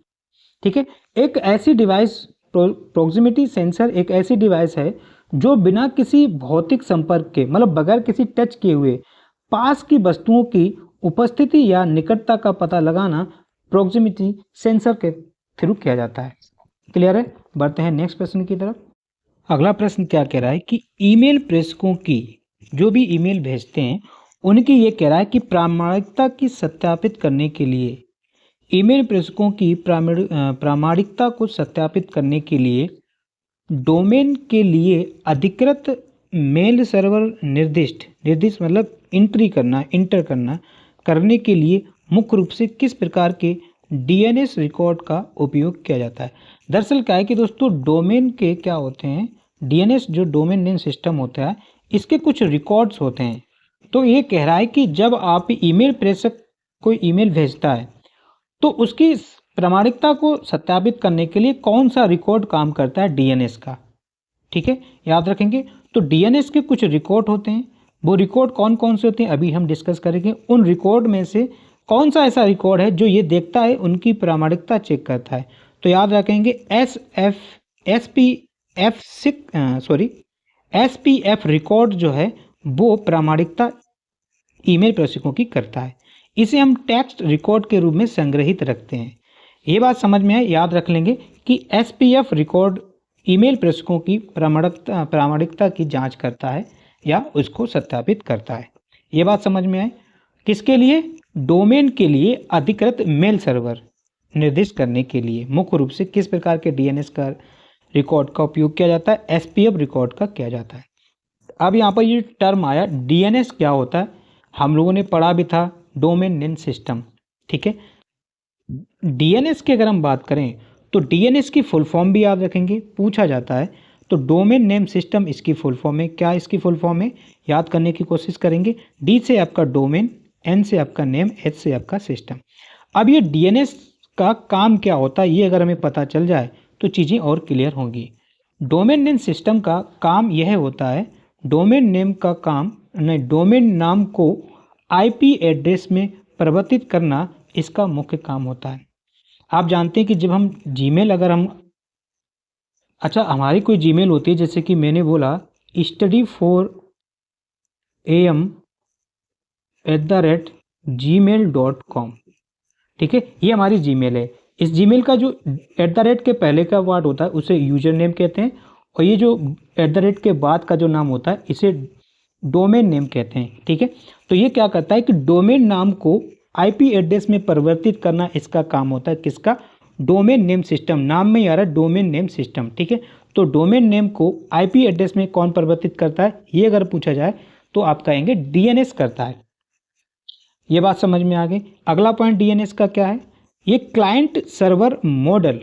ठीक है, एक ऐसी डिवाइस, प्रोक्सिमिटी सेंसर एक ऐसी डिवाइस है जो बिना किसी भौतिक संपर्क के, मतलब बगैर किसी टच किए हुए पास की वस्तुओं की उपस्थिति या निकटता का पता लगाना प्रोक्सिमिटी सेंसर के थ्रू किया जाता है। क्लियर है? बढ़ते हैं नेक्स्ट प्रश्न की तरफ। अगला प्रश्न क्या कह रहा है कि ईमेल प्रेषकों की, जो भी ईमेल भेजते हैं उनकी ये कह रहा है कि प्रामाणिकता की सत्यापित करने के लिए, ईमेल प्रेषकों की प्रामाणिकता को सत्यापित करने के लिए डोमेन के लिए अधिकृत मेल सर्वर निर्दिष्ट मतलब इंटर करने के लिए मुख्य रूप से किस प्रकार के DNS रिकॉर्ड का उपयोग किया जाता है। दरअसल क्या है कि दोस्तों, डोमेन के क्या होते हैं, DNS जो डोमेन नेम सिस्टम होता है, इसके कुछ रिकॉर्ड्स होते हैं। तो ये कह रहा है कि जब आप ईमेल प्रेषक कोई ईमेल भेजता है तो उसकी प्रामाणिकता को सत्यापित करने के लिए कौन सा रिकॉर्ड काम करता है? DNS का। ठीक है, याद रखेंगे। तो DNS के कुछ रिकॉर्ड होते हैं, वो रिकॉर्ड कौन कौन से होते हैं अभी हम डिस्कस करेंगे। उन रिकॉर्ड में से कौन सा ऐसा रिकॉर्ड है जो ये देखता है, उनकी प्रामाणिकता चेक करता है। तो याद रखेंगे SPF रिकॉर्ड जो है वो प्रामाणिकता ईमेल प्रेषकों की करता है। इसे हम टेक्स्ट रिकॉर्ड के रूप में संग्रहित रखते हैं। ये बात समझ में आए, याद रख लेंगे कि SPF रिकॉर्ड ईमेल प्रेषकों की प्रामाणिकता की जांच करता है या उसको सत्यापित करता है। ये बात समझ में आए। किसके लिए? डोमेन के लिए अधिकृत मेल सर्वर निर्दिष्ट करने के लिए मुख्य रूप से किस प्रकार के DNS का रिकॉर्ड का उपयोग किया जाता है? SPF रिकॉर्ड का किया जाता है। अब यहाँ पर ये टर्म आया DNS क्या होता है, हम लोगों ने पढ़ा भी था, डोमेन नेम सिस्टम। ठीक है, DNS की अगर हम बात करें तो DNS की फुल फॉर्म भी याद रखेंगे, पूछा जाता है। तो डोमेन नेम सिस्टम इसकी फुल फॉर्म है। क्या इसकी फुल फॉर्म है? याद करने की कोशिश करेंगे। D से आपका डोमेन, N से आपका नेम, H से आपका सिस्टम। अब ये DNS का काम क्या होता है, ये अगर हमें पता चल जाए तो चीज़ें और क्लियर होंगी। डोमेन नेम सिस्टम का काम यह होता है, डोमेन नेम का काम नहीं, डोमेन नाम को आईपी एड्रेस में परिवर्तित करना इसका मुख्य काम होता है। आप जानते हैं कि जब हम जीमेल अगर हम अच्छा हमारी कोई जीमेल होती है, जैसे कि मैंने बोला study4am@gmail.com, ठीक है, ये हमारी जीमेल है। इस जीमेल का जो @ के पहले का वर्ड होता है उसे यूजर नेम कहते हैं, और ये जो @ के बाद का जो नाम होता है इसे डोमेन नेम कहते हैं, ठीक है। तो ये क्या करता है कि डोमेन नाम को आईपी एड्रेस में परिवर्तित करना इसका काम होता है, किसका? Domain name system. नाम में ही आ रहा है डोमेन नेम सिस्टम, ठीक है। तो डोमेन नेम को आईपी एड्रेस में कौन परिवर्तित करता है, ये अगर पूछा जाए तो आप कहेंगे डीएनएस करता है। ये बात समझ में आ गई। अगला पॉइंट डीएनएस का क्या है, ये क्लाइंट सर्वर मॉडल,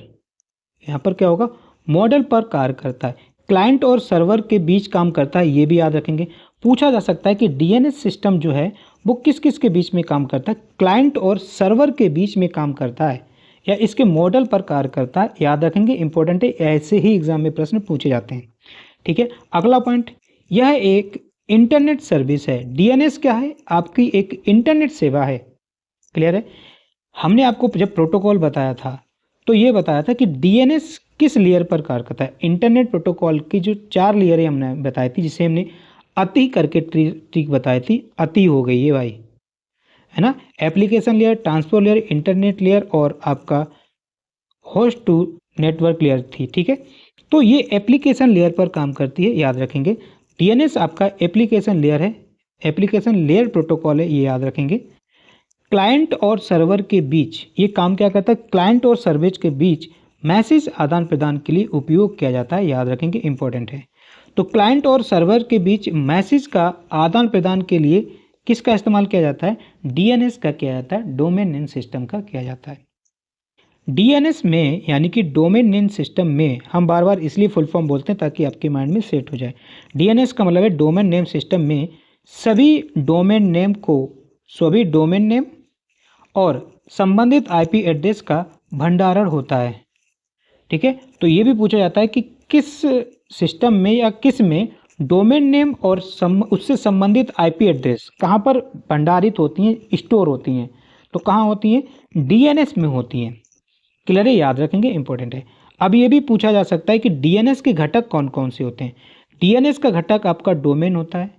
यहाँ पर क्या होगा, मॉडल पर कार्य करता है, क्लाइंट और सर्वर के बीच काम करता है, ये भी याद रखेंगे। पूछा जा सकता है कि डीएनएस सिस्टम जो है वो किस किस के बीच में काम करता है, क्लाइंट और सर्वर के बीच में काम करता है या इसके मॉडल पर कार्य करता है, याद रखेंगे, इंपॉर्टेंट है, ऐसे ही एग्जाम में प्रश्न पूछे जाते हैं, ठीक है। अगला पॉइंट, यह एक इंटरनेट सर्विस है। डीएनएस क्या है, आपकी एक इंटरनेट सेवा है, क्लियर है। हमने आपको जब प्रोटोकॉल बताया था तो ये बताया था कि डीएनएस किस लेयर पर कार्य करता है। इंटरनेट प्रोटोकॉल की जो 4 लेयरें हमने बताई थी, जिसे हमने अति करके ट्रिक बताई थी, अति हो गई ये भाई, है ना। Application layer, transport layer, internet layer और आपका होस्ट टू नेटवर्क लेयर थी, ठीक है। तो ये एप्लीकेशन लेयर पर काम करती है, याद रखेंगे। डीएनएस आपका एप्लीकेशन लेयर है, एप्लीकेशन लेयर प्रोटोकॉल है, ये याद रखेंगे। क्लाइंट और सर्वर के बीच ये काम क्या करता है, क्लाइंट और सर्विस के बीच मैसेज आदान प्रदान के लिए उपयोग किया जाता है, याद रखेंगे, इंपॉर्टेंट है। तो क्लाइंट और सर्वर के बीच मैसेज का आदान प्रदान के लिए किसका इस्तेमाल किया जाता है, डीएनएस का किया जाता है, डोमेन नेम सिस्टम का किया जाता है। डीएनएस में यानी कि डोमेन नेम सिस्टम में हम बार बार इसलिए फुल फॉर्म बोलते हैं ताकि आपके माइंड में सेट हो जाए। डीएनएस का मतलब है डोमेन नेम सिस्टम में सभी डोमेन नेम को, सभी डोमेन नेम और संबंधित आईपी एड्रेस का भंडारण होता है, ठीक है। तो ये भी पूछा जाता है कि किस सिस्टम में या किस में डोमेन नेम और उससे संबंधित आईपी एड्रेस कहाँ पर भंडारित होती हैं, स्टोर होती हैं, तो कहाँ होती हैं, डीएनएस में होती हैं, क्लियर है, याद रखेंगे, इंपॉर्टेंट है। अब ये भी पूछा जा सकता है कि डीएनएस के घटक कौन कौन से होते हैं। डीएनएस का घटक आपका डोमेन होता है,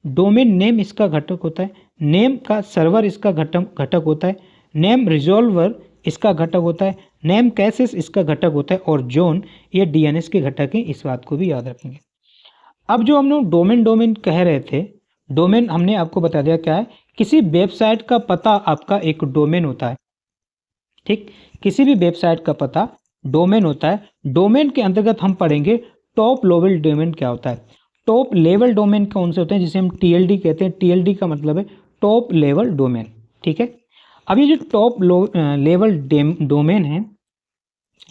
डोमेन नेम इसका घटक होता है, नेम का सर्वर इसका घटक होता है, नेम रिजॉल्वर इसका घटक होता है, नेम कैसेस इसका घटक होता है, और जोन ये डीएनएस के घटक हैं, इस बात को भी याद रखेंगे। अब जो हम लोग डोमेन कह रहे थे, डोमेन हमने आपको बता दिया क्या है, किसी वेबसाइट का पता आपका एक डोमेन होता है, ठीक, किसी भी वेबसाइट का पता डोमेन होता है। डोमेन के अंतर्गत हम पढ़ेंगे टॉप लेवल डोमेन क्या होता है। टॉप लेवल डोमेन कौन से होते हैं, जिसे हम टीएलडी कहते हैं, टीएलडी का मतलब है टॉप लेवल डोमेन, ठीक है। अब ये जो टॉप लेवल डोमेन है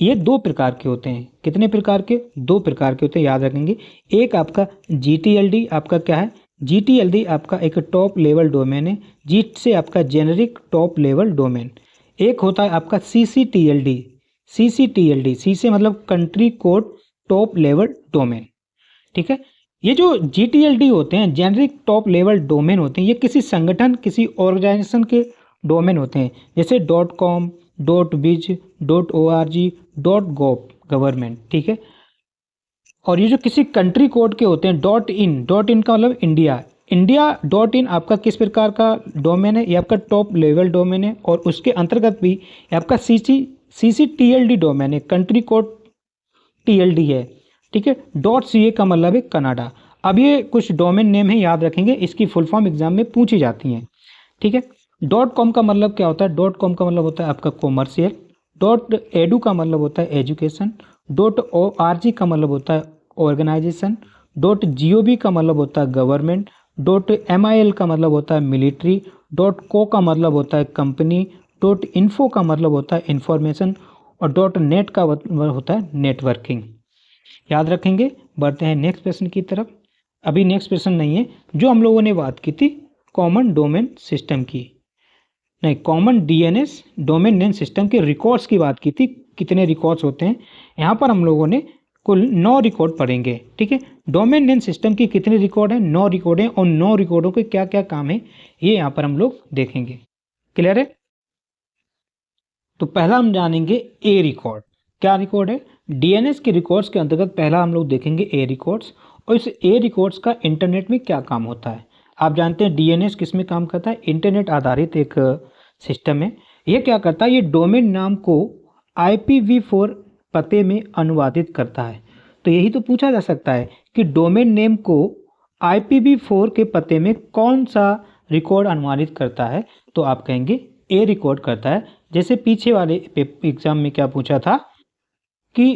ये 2 प्रकार के होते हैं। कितने प्रकार के, 2 प्रकार के होते हैं, याद रखेंगे। एक आपका जीटीएलडी, आपका क्या है, जीटीएलडी आपका एक टॉप लेवल डोमेन है, जीट से आपका जेनेरिक टॉप लेवल डोमेन। एक होता है आपका सीसीटीएलडी, सीसीटीएलडी, सी से मतलब country code top level domain, ठीक है। ये जो जीटीएलडी होते हैं, जेनेरिक टॉप लेवल डोमेन होते हैं, ये किसी संगठन, किसी ऑर्गेनाइजेशन के डोमेन होते हैं, जैसे .com, .biz, .org, .gov government, ठीक है। और ये जो किसी कंट्री कोड के होते हैं, .in का मतलब इंडिया, .in आपका किस प्रकार का डोमेन है, ये आपका टॉप लेवल डोमेन है, और उसके अंतर्गत भी ये आपका सीसीटीएलडी डोमेन है, कंट्री कोड टीएलडी है, ठीक है। .ca का मतलब है कनाडा। अब ये कुछ डोमेन नेम है, याद रखेंगे, इसकी फुल फॉर्म एग्जाम में पूछी जाती हैं, ठीक है। .com का मतलब क्या होता है, .com का मतलब होता है आपका कॉमर्शियल, .edu का मतलब होता है एजुकेशन, .org का मतलब होता है ऑर्गेनाइजेशन, .gov का मतलब होता है गवर्नमेंट, .mil का मतलब होता है मिलिट्री, .co का मतलब होता है कंपनी, .info का मतलब होता है इंफॉर्मेशन, और .net का मतलब होता है नेटवर्किंग, याद रखेंगे। बढ़ते हैं नेक्स्ट प्रश्न की तरफ। अभी नेक्स्ट प्रश्न नहीं है, जो हम लोगों ने बात की थी कॉमन डोमेन सिस्टम की, नहीं, common DNS domain name system के रिकॉर्ड्स की बात की थी, कितने रिकॉर्ड्स होते हैं। यहाँ पर हम लोगों ने कुल 9 रिकॉर्ड पढ़ेंगे। ठीक है, डोमेन नेम सिस्टम की कितने रिकॉर्ड हैं? 9 रिकॉर्ड हैं, और 9 रिकॉर्डों के क्या क्या काम है ये यहाँ पर हम लोग देखेंगे। क्लियर है? तो पहला हम जानेंगे ए रिकॉर्ड। क्या रिकॉर्ड है? डीएनएस के रिकॉर्ड्स के अंतर्गत पहला हम लोग देखेंगे ए रिकॉर्ड्स, और इस ए रिकॉर्ड्स का इंटरनेट में क्या काम होता है। आप जानते हैं डीएनएस किस में काम करता है? इंटरनेट आधारित एक सिस्टम है। ये क्या करता है? ये डोमेन नाम को IPv4 पते में अनुवादित करता है। तो यही तो पूछा जा सकता है कि डोमेन नेम को IPv4 के पते में कौन सा रिकॉर्ड अनुवादित करता है? तो आप कहेंगे ए रिकॉर्ड करता है। जैसे पीछे वाले एग्जाम में क्या पूछा था कि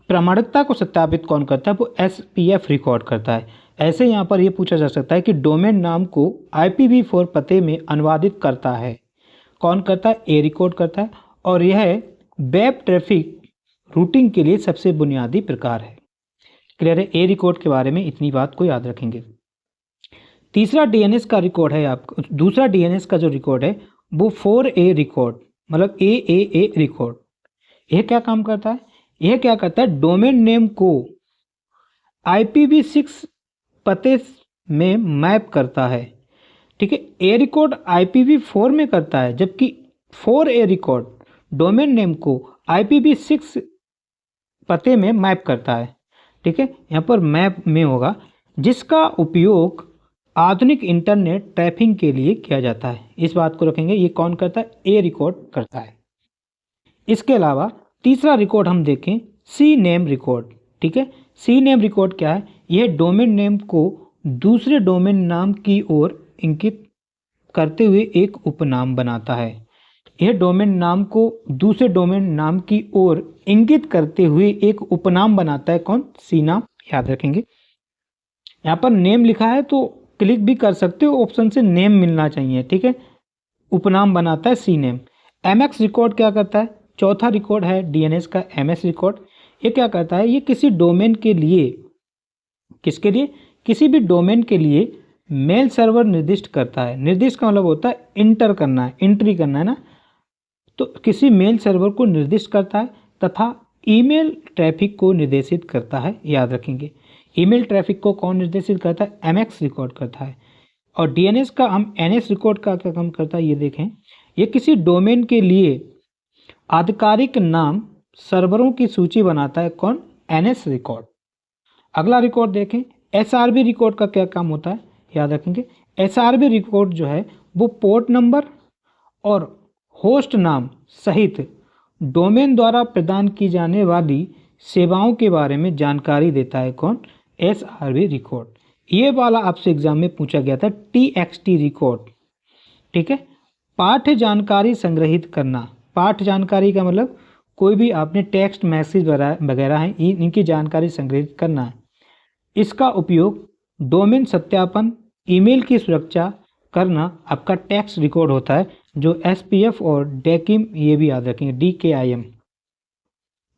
प्रामाणिकता को सत्यापित कौन करता है? वो SPF रिकॉर्ड करता है। ऐसे यहाँ पर ये पूछा जा सकता है कि डोमेन नाम को IPv4 पते में अनुवादित करता है, कौन करता है? ए रिकॉर्ड करता है। और यह वेब ट्रैफिक रूटिंग के लिए सबसे बुनियादी प्रकार है। क्लियर है? ए रिकॉर्ड के बारे में इतनी बात को याद रखेंगे। तीसरा डीएनएस का रिकॉर्ड है आपको, दूसरा डीएनएस का जो रिकॉर्ड है वो 4A रिकॉर्ड, मतलब AAA रिकॉर्ड। यह क्या काम करता है? यह क्या करता है? डोमेन नेम को IPv6 पते में मैप करता है। ठीक है, ए रिकॉर्ड IPv4 में करता है, जबकि 4A रिकॉर्ड डोमेन नेम को IPv6 पते में मैप करता है। ठीक है, यहाँ पर मैप में होगा, जिसका उपयोग आधुनिक इंटरनेट ट्रैफिक के लिए किया जाता है। इस बात को रखेंगे। ये कौन करता है? ए रिकॉर्ड करता है। इसके अलावा तीसरा रिकॉर्ड हम देखें, सी नेम रिकॉर्ड। ठीक है, सी नेम रिकॉर्ड क्या है? यह डोमेन नेम को दूसरे डोमेन नाम की ओर इंगित करते हुए एक उपनाम बनाता है। यह डोमेन नाम को दूसरे डोमेन नाम की ओर इंगित करते हुए एक उपनाम बनाता है। कौन? सी नाम। याद रखेंगे। यहाँ पर नेम लिखा है तो क्लिक भी कर सकते हो, ऑप्शन से नेम मिलना चाहिए। ठीक है, उपनाम बनाता है सी नेम। MX रिकॉर्ड क्या करता है? चौथा रिकॉर्ड है डीएनएस का MS रिकॉर्ड। ये क्या करता है? ये किसी डोमेन के लिए, किसके लिए? किसी भी डोमेन के लिए मेल सर्वर निर्दिष्ट करता है। निर्दिष्ट का मतलब होता है इंटर करना है, एंट्री करना है ना। तो किसी मेल सर्वर को निर्दिष्ट करता है तथा ईमेल ट्रैफिक को निर्देशित करता है। याद रखेंगे, ईमेल ट्रैफिक को कौन निर्देशित करता है? MX रिकॉर्ड करता है। और डीएनएस का हम NS रिकॉर्ड का क्या काम करता है ये देखें। ये किसी डोमेन के लिए आधिकारिक नाम सर्वरों की सूची बनाता है। कौन? NS record. अगला रिकॉर्ड देखें, SRB रिकॉर्ड का क्या काम होता है? याद रखेंगे, SRB रिकॉर्ड जो है वो पोर्ट नंबर और होस्ट नाम सहित डोमेन द्वारा प्रदान की जाने वाली सेवाओं के बारे में जानकारी देता है। कौन? SRB record. ये वाला आपसे एग्जाम में पूछा गया था, TXT रिकॉर्ड। ठीक है, पाठ्य जानकारी संग्रहित करना। पाठ्य जानकारी का मतलब कोई भी आपने टेक्स्ट मैसेज वगैरह हैं, इनकी जानकारी संग्रहित करना है। इसका उपयोग डोमेन सत्यापन, ईमेल की सुरक्षा करना आपका टेक्स्ट रिकॉर्ड होता है, जो SPF और DKIM, ये भी याद रखेंगे, DKIM।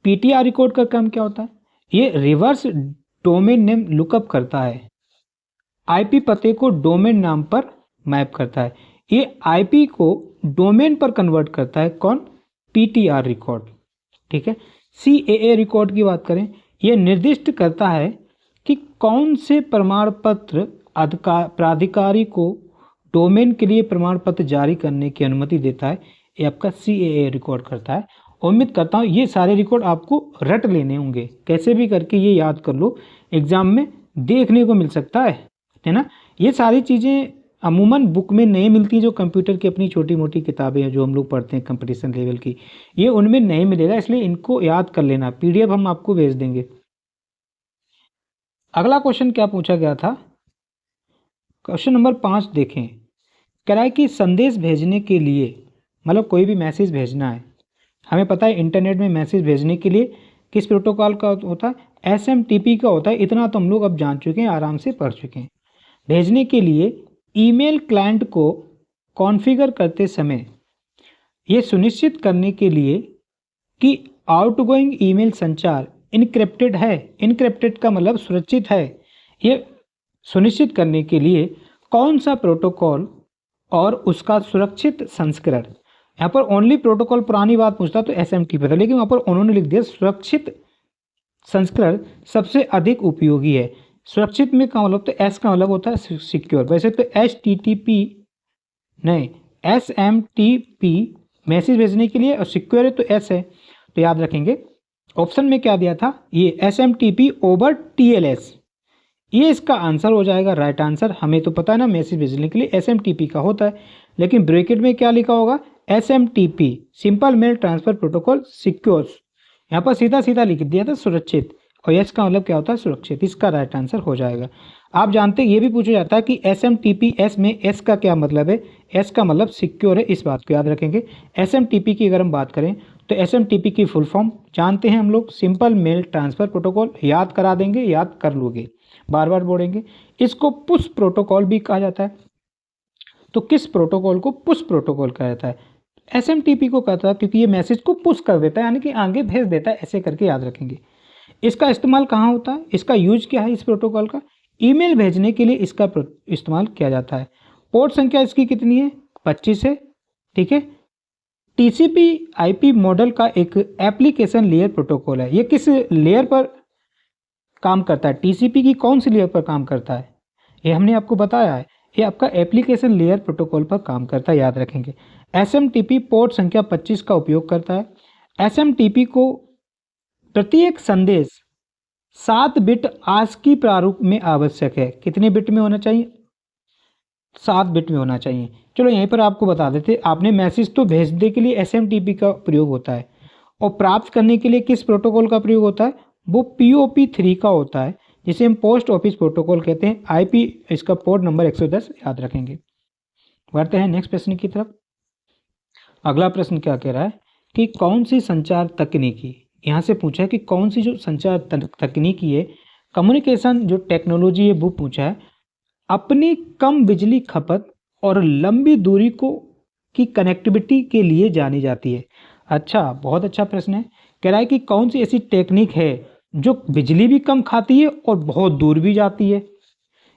PTR रिकॉर्ड का काम क्या होता है? ये रिवर्स डोमेन नेम लुकअप करता है, IP पते को डोमेन नाम पर मैप करता है। ये IP को डोमेन पर कन्वर्ट करता है। कौन? PTR record. ठीक है, CAA रिकॉर्ड की बात करें, यह निर्दिष्ट करता है कि कौन से प्रमाण पत्र प्राधिकारी को डोमेन के लिए प्रमाण पत्र जारी करने की अनुमति देता है। ये आपका CAA रिकॉर्ड करता है। उम्मीद करता हूँ ये सारे रिकॉर्ड आपको रट लेने होंगे, कैसे भी करके ये याद कर लो, एग्जाम में देखने को मिल सकता है ना। ये सारी चीज़ें अमूमन बुक में नहीं मिलती, जो कंप्यूटर की अपनी छोटी मोटी किताबें हैं जो हम लोग पढ़ते हैं कंपटीशन लेवल की, ये उनमें नहीं मिलेगा, इसलिए इनको याद कर लेना। PDF हम आपको भेज देंगे। अगला क्वेश्चन क्या पूछा गया था? क्वेश्चन नंबर 5 देखें। कह रहा है कि संदेश भेजने के लिए, मतलब कोई भी मैसेज भेजना है, हमें पता है इंटरनेट में मैसेज भेजने के लिए किस प्रोटोकॉल का होता है? SMTP का होता है। इतना तो हम लोग अब जान चुके हैं, आराम से पढ़ चुके हैं। भेजने के लिए ईमेल क्लाइंट को कॉन्फ़िगर करते समय ये सुनिश्चित करने के लिए कि आउटगोइंग ईमेल संचार इनक्रिप्टेड है, इनक्रिप्टेड का मतलब सुरक्षित है, ये सुनिश्चित करने के लिए कौन सा प्रोटोकॉल और उसका सुरक्षित संस्करण। यहाँ पर ओनली प्रोटोकॉल पुरानी बात पूछता तो SMTP था, लेकिन वहाँ पर उन्होंने लिख दिया सुरक्षित संस्करण सबसे अधिक उपयोगी है। सुरक्षित में का मतलब, तो एस का मतलब होता है सिक्योर। वैसे तो HTTP नहीं, SMTP मैसेज भेजने के लिए, और सिक्योर है तो एस है, तो याद रखेंगे। ऑप्शन में क्या दिया था, ये SMTP ओवर TLS, ये इसका आंसर हो जाएगा, राइट आंसर। हमें तो पता है ना मैसेज भेजने के लिए SMTP का होता है, लेकिन ब्रैकेट में क्या लिखा होगा, SMTP simple mail transfer protocol secure, यहाँ पर सीधा सीधा लिख दिया था सुरक्षित, और एस का मतलब क्या होता है सुरक्षित, इसका राइट आंसर हो जाएगा। आप जानते हैं ये भी पूछा जाता है कि SMTP एस में एस का क्या मतलब है, एस का मतलब सिक्योर है, इस बात को याद रखेंगे। SMTP की अगर हम बात करें तो SMTP की फुल फॉर्म जानते हैं हम लोग, सिंपल मेल ट्रांसफर प्रोटोकॉल, याद करा देंगे, याद कर लोगे, बार बार बोलेंगे। इसको पुश प्रोटोकॉल भी कहा जाता है। तो किस प्रोटोकॉल को पुश प्रोटोकॉल कहा जाता है, SMTP को कहता है, क्योंकि ये मैसेज को पुश कर देता है, यानी कि आगे भेज देता है, ऐसे करके याद रखेंगे। इसका इस्तेमाल कहाँ होता है, इसका यूज क्या है इस प्रोटोकॉल का, ईमेल भेजने के लिए इसका इस्तेमाल किया जाता है। पोर्ट संख्या इसकी कितनी है, 25 है, ठीक है। TCP IP मॉडल का एक एप्लीकेशन लेयर प्रोटोकॉल है। ये किस लेयर पर काम करता है, TCP की कौन सी लेयर पर काम करता है, ये हमने आपको बताया है, ये आपका एप्लीकेशन लेयर प्रोटोकॉल पर काम करता है, याद रखेंगे। SMTP पोर्ट संख्या 25 का उपयोग करता है। SMTP को प्रत्येक संदेश 7 बिट ASCII प्रारूप में आवश्यक है। कितने बिट में होना चाहिए, 7 बिट में होना चाहिए। चलो यहीं पर आपको बता देते, आपने मैसेज तो भेजने के लिए SMTP का प्रयोग होता है, और प्राप्त करने के लिए किस प्रोटोकॉल का प्रयोग होता है, वो POP3 का होता है, जिसे हम पोस्ट ऑफिस प्रोटोकॉल कहते हैं। IP इसका पोर्ट नंबर 110 याद रखेंगे। बढ़ते हैं नेक्स्ट प्रश्न की तरफ। अगला प्रश्न क्या कह रहा है कि कौन सी संचार तकनीकी, यहाँ से पूछा है कि कौन सी जो संचार तकनीकी है, कम्युनिकेशन जो टेक्नोलॉजी है वो पूछा है, अपनी कम बिजली खपत और लंबी दूरी को की कनेक्टिविटी के लिए जानी जाती है। अच्छा, बहुत अच्छा प्रश्न है। कह रहा है कि कौन सी ऐसी टेक्निक है जो बिजली भी कम खाती है और बहुत दूर भी जाती है,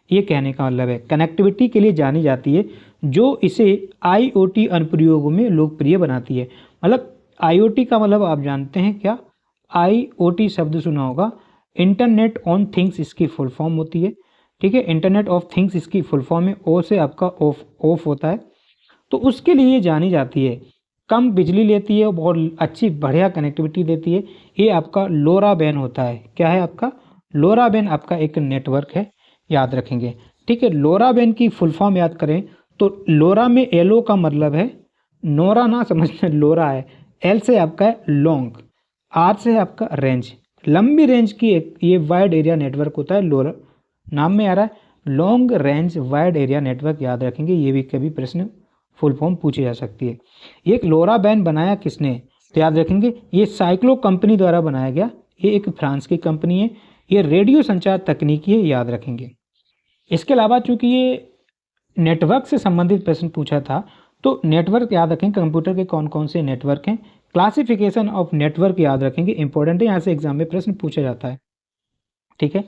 ये कहने का मतलब है कनेक्टिविटी के लिए जानी जाती है, जो इसे IoT अनुप्रयोगों में लोकप्रिय बनाती है। मतलब IoT का मतलब आप जानते हैं क्या, IoT शब्द सुना होगा, इंटरनेट ऑन थिंग्स इसकी फुल फॉर्म होती है, ठीक है। इंटरनेट ऑफ थिंग्स इसकी फुल फॉर्म है, ओ से आपका ऑफ होता है, तो उसके लिए जानी जाती है। कम बिजली लेती है और बहुत अच्छी बढ़िया कनेक्टिविटी देती है। ये आपका लोरा वैन होता है। क्या है आपका, लोरा वैन आपका एक नेटवर्क है, याद रखेंगे, ठीक है। लोरा वैन की फुल फॉर्म याद करें तो लोरा में एलो का मतलब है, नोरा ना समझना, लोरा है, एल से आपका है लॉन्ग, आर से है आपका रेंज, लंबी रेंज की एक ये वाइड एरिया नेटवर्क होता है। लोरा नाम में आ रहा है, long range wide area network, याद रखेंगे। ये भी कभी प्रश्न फुल फॉर्म पूछी जा सकती है। ये लोरा वैन बनाया किसने, तो याद रखेंगे ये साइक्लो कंपनी द्वारा बनाया गया, ये एक फ्रांस की कंपनी है। ये रेडियो संचार तकनीकी है, याद रखेंगे। इसके अलावा चूंकि ये नेटवर्क से संबंधित प्रश्न पूछा था, तो नेटवर्क याद रखें, कंप्यूटर के कौन कौन से नेटवर्क हैं, क्लासिफिकेशन ऑफ नेटवर्क याद रखेंगे, इंपॉर्टेंट है, यहाँ से एग्जाम में प्रश्न पूछा जाता है, ठीक है।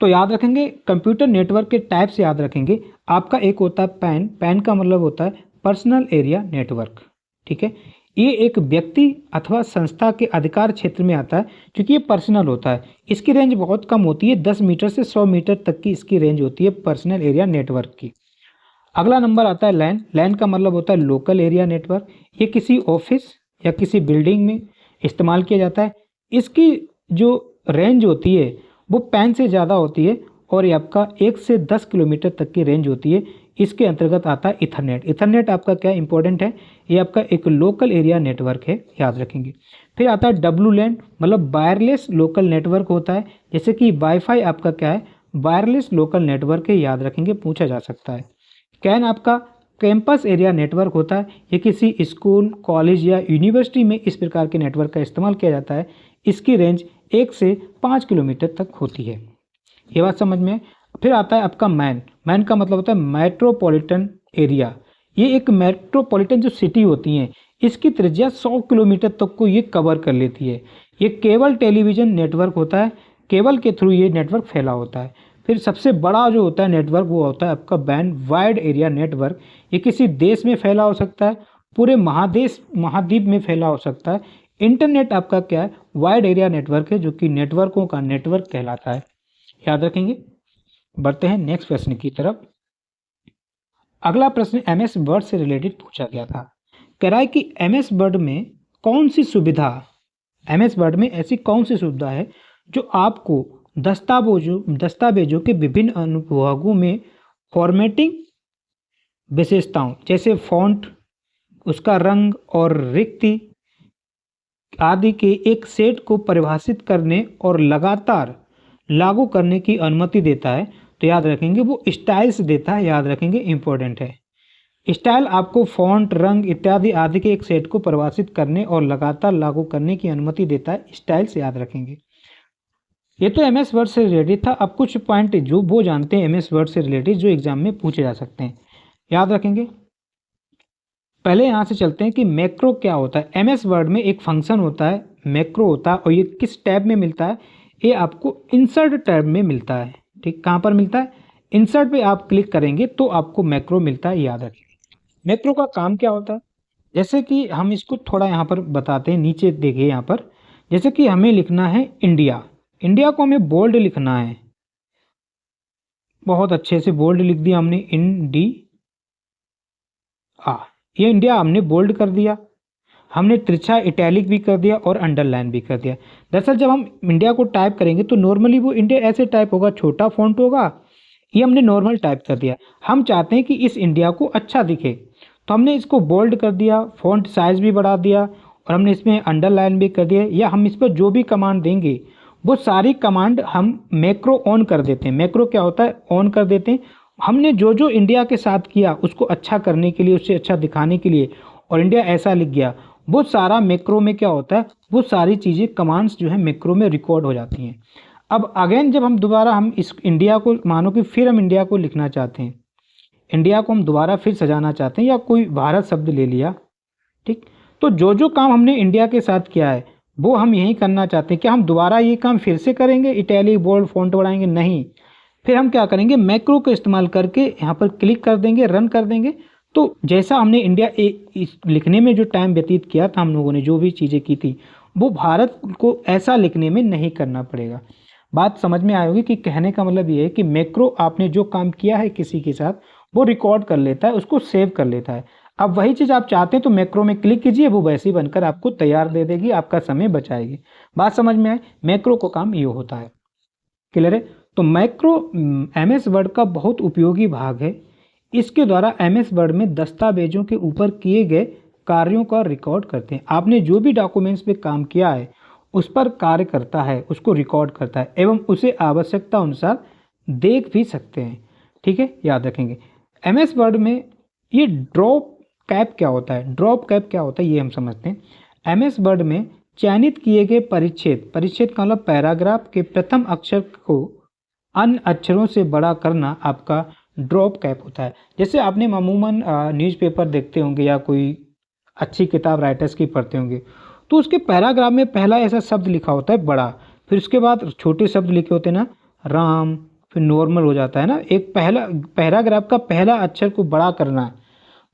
तो याद रखेंगे कंप्यूटर नेटवर्क के टाइप्स याद रखेंगे। आपका एक होता है पैन, पैन का मतलब होता है पर्सनल एरिया नेटवर्क, ठीक है। ये एक व्यक्ति अथवा संस्था के अधिकार क्षेत्र में आता है, क्योंकि ये पर्सनल होता है। इसकी रेंज बहुत कम होती है, 10 मीटर से 100 मीटर तक की इसकी रेंज होती है पर्सनल एरिया नेटवर्क की। अगला नंबर आता है लैन, लैन का मतलब होता है लोकल एरिया नेटवर्क। ये किसी ऑफिस या किसी बिल्डिंग में इस्तेमाल किया जाता है। इसकी जो रेंज होती है वो पैन से ज़्यादा होती है, और ये आपका 1 से 10 किलोमीटर तक की रेंज होती है। इसके अंतर्गत आता है इथरनेट। इथरनेट आपका क्या इंपॉर्टेंट है, ये आपका एक लोकल एरिया नेटवर्क है, याद रखेंगे। फिर आता है डब्लू लैन, मतलब वायरलेस लोकल नेटवर्क होता है, जैसे कि वाईफाई आपका क्या है, वायरलेस लोकल नेटवर्क है, याद रखेंगे, पूछा जा सकता है। कैन आपका कैंपस एरिया नेटवर्क होता है, ये किसी स्कूल, कॉलेज या यूनिवर्सिटी में इस प्रकार के नेटवर्क का इस्तेमाल किया जाता है। इसकी रेंज 1 से 5 किलोमीटर तक होती है, ये बात समझ में। फिर आता है आपका मैन, मैन का मतलब होता है मेट्रोपॉलिटन एरिया। ये एक मेट्रोपॉलिटन जो सिटी होती हैं, इसकी त्रिज्या 100 किलोमीटर तक को ये कवर कर लेती है। ये केबल टेलीविज़न नेटवर्क होता है, केबल के थ्रू ये नेटवर्क फैला होता है। फिर सबसे बड़ा जो होता है नेटवर्क वो होता है आपका बैंड वाइड एरिया नेटवर्क। ये किसी देश में फैला हो सकता है, पूरे महाद्वीप में फैला हो सकता है। इंटरनेट आपका क्या है, वाइड एरिया नेटवर्क है, जो कि नेटवर्कों का नेटवर्क कहलाता है। याद रखेंगे। बढ़ते हैं नेक्स्ट प्रश्न की तरफ। अगला प्रश्न एमएस वर्ड से रिलेटेड पूछा गया था। कह रहा है कि एमएस वर्ड में कौन सी सुविधा, एमएस वर्ड में ऐसी कौन सी सुविधा है जो आपको दस्तावेजों के विभिन्न अनुभागों में फॉर्मेटिंग विशेषताओं जैसे फॉन्ट, उसका रंग और रिक्ति आदि के एक सेट को परिभाषित करने और लगातार लागू करने की अनुमति देता है। तो याद रखेंगे वो स्टाइल्स देता है। याद रखेंगे, इंपॉर्टेंट है। स्टाइल आपको फॉन्ट, रंग इत्यादि आदि के एक सेट को परिभाषित करने और लगातार लागू करने की अनुमति देता है। स्टाइल्स याद रखेंगे। ये तो एमएस वर्ड से रिलेटेड था। अब कुछ पॉइंट जो वो जानते हैं एमएस वर्ड से रिलेटेड जो एग्जाम में पूछे जा सकते हैं, याद रखेंगे। पहले यहाँ से चलते हैं कि मैक्रो क्या होता है। एमएस वर्ड में एक फंक्शन होता है मैक्रो होता है, और ये किस टैब में मिलता है, ये आपको इंसर्ट टैब में मिलता है। ठीक, कहाँ पर मिलता है, इंसर्ट पे आप क्लिक करेंगे तो आपको मैक्रो मिलता है। याद रखिए मैक्रो का काम क्या होता है। जैसे कि हम इसको थोड़ा यहाँ पर बताते हैं, नीचे देखिए यहाँ पर, जैसे कि हमें लिखना है इंडिया, इंडिया को हमें बोल्ड लिखना है। बहुत अच्छे से बोल्ड लिख दिया हमने, ये इंडिया हमने बोल्ड कर दिया, हमने तिरछा इटैलिक भी कर दिया और अंडरलाइन भी कर दिया। दरअसल जब हम इंडिया को टाइप करेंगे तो नॉर्मली वो इंडिया ऐसे टाइप होगा, छोटा फॉन्ट होगा। ये हमने नॉर्मल टाइप कर दिया। हम चाहते हैं कि इस इंडिया को अच्छा दिखे, तो हमने इसको बोल्ड कर दिया, फॉन्ट साइज भी बढ़ा दिया, और हमने इसमें अंडरलाइन भी कर दिया। या हम इस पर जो भी कमांड देंगे वो सारी कमांड हम मैक्रो ऑन कर देते हैं। मैक्रो क्या होता है, ऑन कर देते हैं। हमने जो जो इंडिया के साथ किया उसको अच्छा करने के लिए, उससे अच्छा दिखाने के लिए, और इंडिया ऐसा लिख गया, वो सारा मैक्रो में क्या होता है, वो सारी चीज़ें कमांड्स जो है मैक्रो में रिकॉर्ड हो जाती हैं। अब अगेन जब हम दोबारा हम इस इंडिया को, मानो कि फिर हम इंडिया को लिखना चाहते हैं, इंडिया को हम दोबारा फिर सजाना चाहते हैं, या कोई भारत शब्द ले लिया, ठीक, तो जो जो काम हमने इंडिया के साथ किया है वो हम यही करना चाहते हैं। क्या हम दोबारा ये काम फिर से करेंगे, इटैलिक बोल्ड फॉन्ट बढ़ाएंगे? नहीं। फिर हम क्या करेंगे, मैक्रो का इस्तेमाल करके यहाँ पर क्लिक कर देंगे, रन कर देंगे। तो जैसा हमने इंडिया लिखने में जो टाइम व्यतीत किया था, हम लोगों ने जो भी चीज़ें की थी, वो भारत को ऐसा लिखने में नहीं करना पड़ेगा। बात समझ में आई होगी कि कहने का मतलब ये है कि मैक्रो आपने जो काम किया है किसी के साथ वो रिकॉर्ड कर लेता है, उसको सेव कर लेता है। अब वही चीज़ आप चाहते हैं तो मैक्रो में क्लिक कीजिए, वो वैसे ही बनकर आपको तैयार दे देगी, आपका समय बचाएगी। बात समझ में आए, मैक्रो का काम ये होता है। क्लियर है? तो मैक्रो एमएस वर्ड का बहुत उपयोगी भाग है। इसके द्वारा एमएस वर्ड में दस्तावेजों के ऊपर किए गए कार्यों का रिकॉर्ड करते हैं। आपने जो भी डॉक्यूमेंट्स पे काम किया है उस पर कार्य करता है, उसको रिकॉर्ड करता है, एवं उसे आवश्यकता अनुसार देख भी सकते हैं। ठीक है, याद रखेंगे। एमएस वर्ड में ये ड्रॉप कैप क्या होता है, ड्रॉप कैप क्या होता है ये हम समझते हैं। एमएस वर्ड में चयनित किए गए परिच्छेद का मतलब पैराग्राफ के प्रथम अक्षर को अन्य अक्षरों से बड़ा करना आपका ड्रॉप कैप होता है। जैसे आपने अमूमन न्यूज़पेपर देखते होंगे या कोई अच्छी किताब राइटर्स की पढ़ते होंगे, तो उसके पैराग्राफ में पहला ऐसा शब्द लिखा होता है बड़ा, फिर उसके बाद छोटे शब्द लिखे होते हैं ना, राम, फिर नॉर्मल हो जाता है ना। एक पहला पैराग्राफ का पहला अक्षर को बड़ा करना,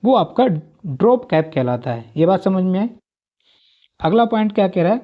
वो आपका ड्रॉप कैप कहलाता है। ये बात समझ में आए। अगला पॉइंट क्या कह रहा है,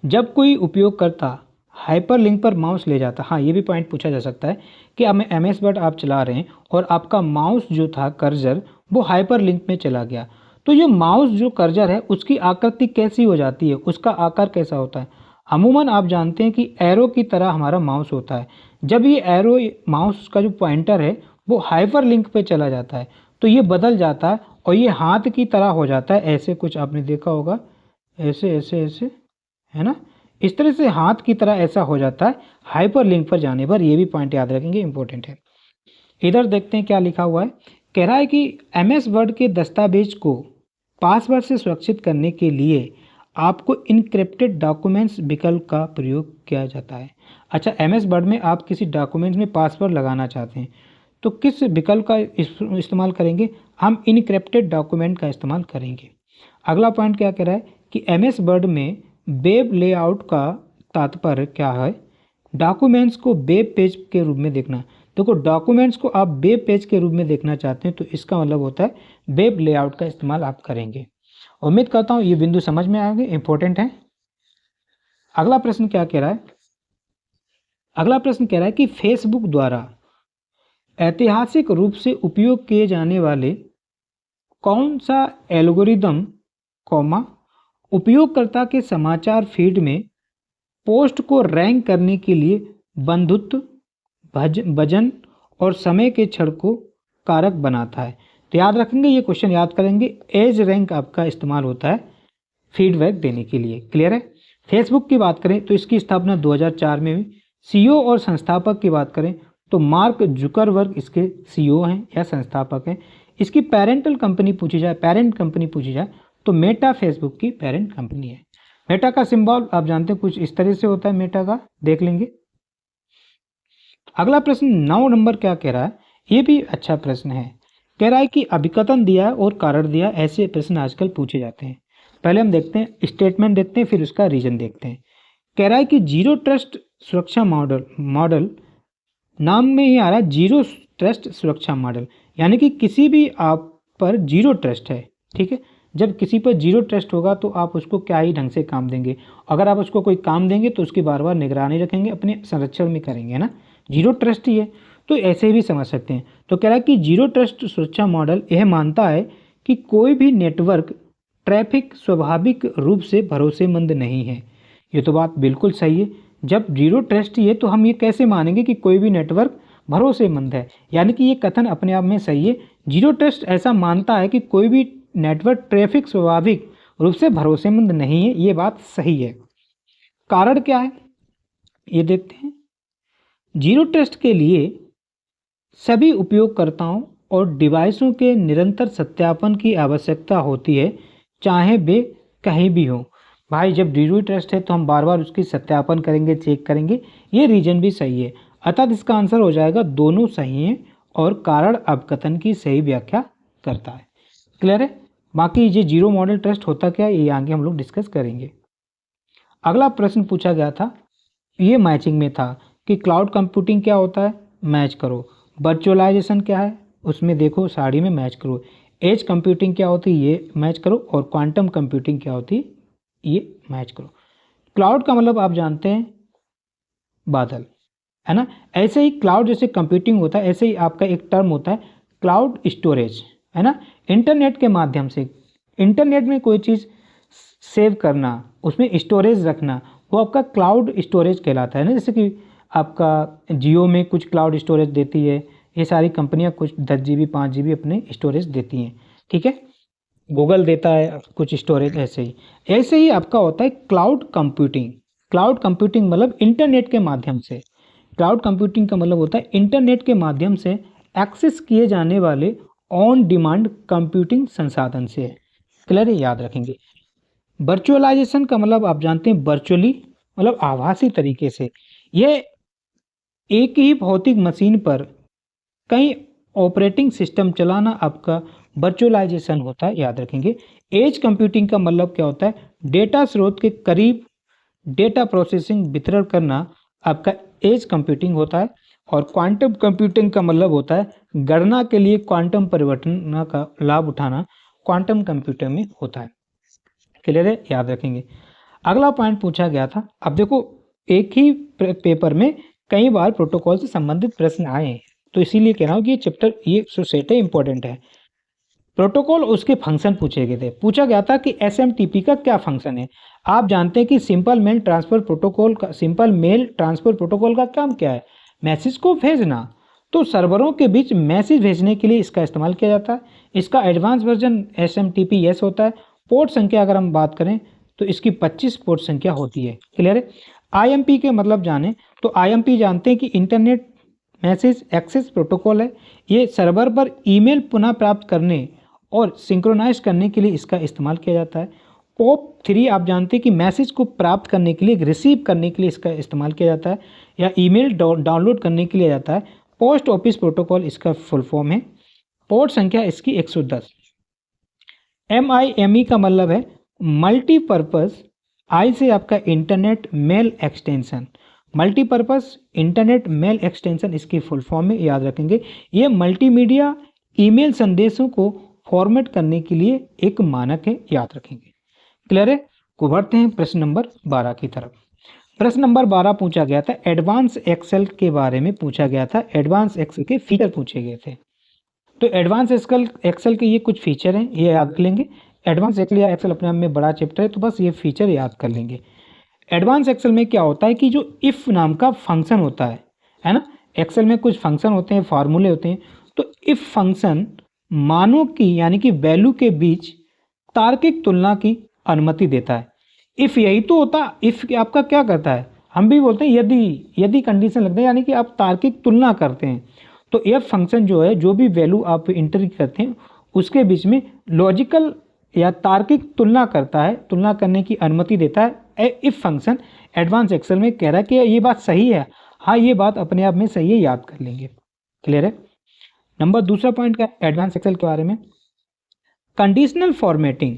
जब कोई उपयोगकर्ता हाइपरलिंक पर माउस ले जाता, हाँ ये भी पॉइंट पूछा जा सकता है कि अब एमएस वर्ड आप चला रहे हैं और आपका माउस जो था कर्सर वो हाइपरलिंक में चला गया, तो ये माउस जो कर्सर है उसकी आकृति कैसी हो जाती है, उसका आकार कैसा होता है। अमूमन आप जानते हैं कि एरो की तरह हमारा माउस होता है। जब ये एरो माउस का जो पॉइंटर है वो हाइपरलिंक पे चला जाता है तो ये बदल जाता है और ये हाथ की तरह हो जाता है। ऐसे कुछ आपने देखा होगा, ऐसे ऐसे ऐसे, है ना, इस तरह से हाथ की तरह ऐसा हो जाता है हाइपर लिंक पर जाने पर। ये भी पॉइंट याद रखेंगे, इंपॉर्टेंट है। इधर देखते हैं क्या लिखा हुआ है। कह रहा है कि एमएस वर्ड के दस्तावेज को पासवर्ड से सुरक्षित करने के लिए आपको इनक्रिप्टेड डॉक्यूमेंट्स विकल्प का प्रयोग किया जाता है। अच्छा, एमएस वर्ड में आप किसी डॉक्यूमेंट्स में पासवर्ड लगाना चाहते हैं तो किस विकल्प का इस्तेमाल करेंगे, हम इनक्रिप्टेड डॉक्यूमेंट का इस्तेमाल करेंगे। अगला पॉइंट क्या कह रहा है कि एमएस वर्ड में वेब लेआउट का तात्पर्य क्या है, डॉक्यूमेंट्स को वेब पेज के रूप में देखना। देखो, डॉक्यूमेंट्स को आप वेब पेज के रूप में देखना चाहते हैं तो इसका मतलब होता है वेब लेआउट का इस्तेमाल आप करेंगे। उम्मीद करता हूँ ये बिंदु समझ में आएंगे, इंपॉर्टेंट है। अगला प्रश्न क्या कह रहा है? अगला प्रश्न कह रहा है कि फेसबुक द्वारा ऐतिहासिक रूप से उपयोग किए जाने वाले कौन सा एल्गोरिदम, कॉमा, उपयोगकर्ता के समाचार फीड में पोस्ट को रैंक करने के लिए बंधुत्व, वजन और समय के क्षण को कारक बनाता है। तो याद रखेंगे, ये क्वेश्चन याद करेंगे। एज रैंक आपका इस्तेमाल होता है फीडबैक देने के लिए। क्लियर है? फेसबुक की बात करें तो इसकी स्थापना 2004 में हुई। सीईओ और संस्थापक की बात करें तो मार्क जुकरबर्ग इसके सीईओ हैं या संस्थापक हैं। इसकी पेरेंट कंपनी पूछी जाए तो मेटा फेसबुक की पेरेंट कंपनी है। मेटा का सिंबल आप जानते हैं कुछ इस तरह से होता है, मेटा का देख लेंगे। अगला प्रश्न 9 नंबर क्या कह रहा है? ये भी अच्छा प्रश्न है। कह रहा है कि अभिकथन दिया और कारण दिया, ऐसे प्रश्न आजकल पूछे जाते हैं। पहले हम देखते हैं स्टेटमेंट, देखते हैं, फिर उसका रीजन देखते हैं। कह रहा है कि जीरो ट्रस्ट सुरक्षा मॉडल नाम में ही आ रहा है, जीरो ट्रस्ट सुरक्षा मॉडल, यानी कि किसी भी आप पर जीरो ट्रस्ट है। ठीक है, जब किसी पर जीरो ट्रस्ट होगा तो आप उसको क्या ही ढंग से काम देंगे। अगर आप उसको कोई काम देंगे तो उसकी बार बार निगरानी रखेंगे, अपने संरक्षण में करेंगे, है ना। जीरो ट्रस्ट ही है, तो ऐसे भी समझ सकते हैं। तो कह रहा है कि जीरो ट्रस्ट सुरक्षा मॉडल यह मानता है कि कोई भी नेटवर्क ट्रैफिक स्वाभाविक रूप से भरोसेमंद नहीं है। ये तो बात बिल्कुल सही है। जब जीरो ट्रस्ट ही है तो हम ये कैसे मानेंगे कि कोई भी नेटवर्क भरोसेमंद है? यानी कि ये कथन अपने आप में सही है। जीरो ट्रस्ट ऐसा मानता है कि कोई भी नेटवर्क ट्रैफिक स्वाभाविक रूप से भरोसेमंद नहीं है। ये बात सही है। कारण क्या है ये देखते हैं। जीरो ट्रस्ट के लिए सभी उपयोगकर्ताओं और डिवाइसों के निरंतर सत्यापन की आवश्यकता होती है, चाहे वे कहीं भी हो। भाई जब जीरो ट्रस्ट है तो हम बार बार उसकी सत्यापन करेंगे, चेक करेंगे। ये रीजन भी सही है, अतः इसका आंसर हो जाएगा दोनों सही हैं और कारण अपकथन की सही व्याख्या करता है। क्लियर है? बाकी ये जीरो मॉडल ट्रस्ट होता क्या है ये आगे हम लोग डिस्कस करेंगे। अगला प्रश्न पूछा गया था, ये मैचिंग में था कि क्लाउड कंप्यूटिंग क्या होता है, मैच करो। वर्चुअलाइजेशन क्या है, उसमें देखो साड़ी में मैच करो। एज कंप्यूटिंग क्या होती है, ये मैच करो। और क्वांटम कंप्यूटिंग क्या होती है, ये मैच करो। क्लाउड का मतलब आप जानते हैं बादल, है ना। ऐसे ही क्लाउड जैसे कंप्यूटिंग होता है, ऐसे ही आपका एक टर्म होता है क्लाउड स्टोरेज, है ना। इंटरनेट के माध्यम से, इंटरनेट में कोई चीज़ सेव करना, उसमें स्टोरेज रखना, वो आपका क्लाउड स्टोरेज कहलाता है ना। जैसे कि आपका जियो में कुछ क्लाउड स्टोरेज देती है, ये सारी कंपनियां कुछ 10 GB 5 GB अपने स्टोरेज देती हैं। ठीक है, गूगल देता है कुछ स्टोरेज। ऐसे ही आपका होता है क्लाउड कंप्यूटिंग। क्लाउड कंप्यूटिंग मतलब इंटरनेट के माध्यम से, क्लाउड कंप्यूटिंग का मतलब होता है इंटरनेट के माध्यम से एक्सेस किए जाने वाले ऑन डिमांड कंप्यूटिंग संसाधन से। क्लियर है, याद रखेंगे। वर्चुअलाइजेशन का मतलब आप जानते हैं वर्चुअली मतलब आभासी तरीके से, यह एक ही भौतिक मशीन पर कई ऑपरेटिंग सिस्टम चलाना आपका वर्चुअलाइजेशन होता है, याद रखेंगे। एज कंप्यूटिंग का मतलब क्या होता है, डेटा स्रोत के करीब डेटा प्रोसेसिंग वितरण करना आपका एज कंप्यूटिंग होता है। और क्वांटम कंप्यूटिंग का मतलब होता है गणना के लिए क्वांटम परिवर्तन का लाभ उठाना, क्वांटम कंप्यूटर में होता है। क्लियर है, याद रखेंगे। अगला पॉइंट पूछा गया था, अब देखो एक ही पेपर में कई बार प्रोटोकॉल से संबंधित प्रश्न आए हैं, तो इसीलिए कह रहा हूँ कि ये चैप्टर, ये जो सेट है इंपॉर्टेंट है। प्रोटोकॉल उसके फंक्शन पूछे गए थे। पूछा गया था कि एसएमटीपी का क्या फंक्शन है। आप जानते हैं कि सिंपल मेल ट्रांसफर प्रोटोकॉल का काम क्या है, मैसेज को भेजना। तो सर्वरों के बीच मैसेज भेजने के लिए इसका इस्तेमाल किया जाता है। इसका एडवांस वर्जन SMTP होता है। पोर्ट संख्या अगर हम बात करें तो इसकी 25 पोर्ट संख्या होती है। क्लियर है। IMP के मतलब जाने तो IMP जानते हैं कि इंटरनेट मैसेज एक्सेस प्रोटोकॉल है। ये सर्वर पर ईमेल पुनः प्राप्त करने और सिंक्रोनाइज करने के लिए इसका इस्तेमाल किया जाता है। POP3 आप जानते हैं कि मैसेज को प्राप्त करने के लिए, रिसीव करने के लिए इसका इस्तेमाल किया जाता है, या ईमेल डाउनलोड करने के लिए जाता है। पोस्ट ऑफिस प्रोटोकॉल इसका फुल फॉर्म है। पोर्ट संख्या इसकी 110। MIME का मतलब है मल्टीपर्पज़, आई से आपका internet mail extension. Multipurpose internet mail extension इसकी फुल फॉर्म में, याद रखेंगे। ये मल्टीमीडिया ईमेल संदेशों को फॉर्मेट करने के लिए एक मानक है, याद रखेंगे। क्लियर है? को बढ़ते हैं प्रश्न नंबर 12 की तरफ। प्रश्न नंबर 12 पूछा गया था एडवांस एक्सेल के बारे में पूछा गया था। एडवांस एक्सेल के फीचर पूछे गए थे। तो एडवांस एक्सेल के ये कुछ फीचर हैं, ये याद कर लेंगे। एडवांस एक्सेल या एक्सेल अपने आप में बड़ा चैप्टर है, तो बस ये फीचर याद कर लेंगे। एडवांस एक्सेल में क्या होता है कि जो इफ़ नाम का फंक्शन होता है ना। एक्सेल में कुछ फंक्शन होते हैं, फार्मूले होते हैं। तो इफ़ फंक्शन मानों की यानी कि वैल्यू के बीच तार्किक तुलना की अनुमति देता है। इफ़ यही तो होता, इफ़ आपका क्या करता है, हम भी बोलते हैं यदि कंडीशन लगता है, यानी कि आप तार्किक तुलना करते हैं। तो यह फंक्शन जो है, जो भी वैल्यू आप इंटर करते हैं उसके बीच में लॉजिकल या तार्किक तुलना करता है, तुलना करने की अनुमति देता है। इफ फंक्शन एडवांस एक्सेल में कह रहा है कि ये बात सही है। हाँ, ये बात अपने आप में सही है, याद कर लेंगे। क्लियर है? नंबर दूसरा पॉइंट का एडवांस एक्सेल के बारे में, कंडीशनल फॉर्मेटिंग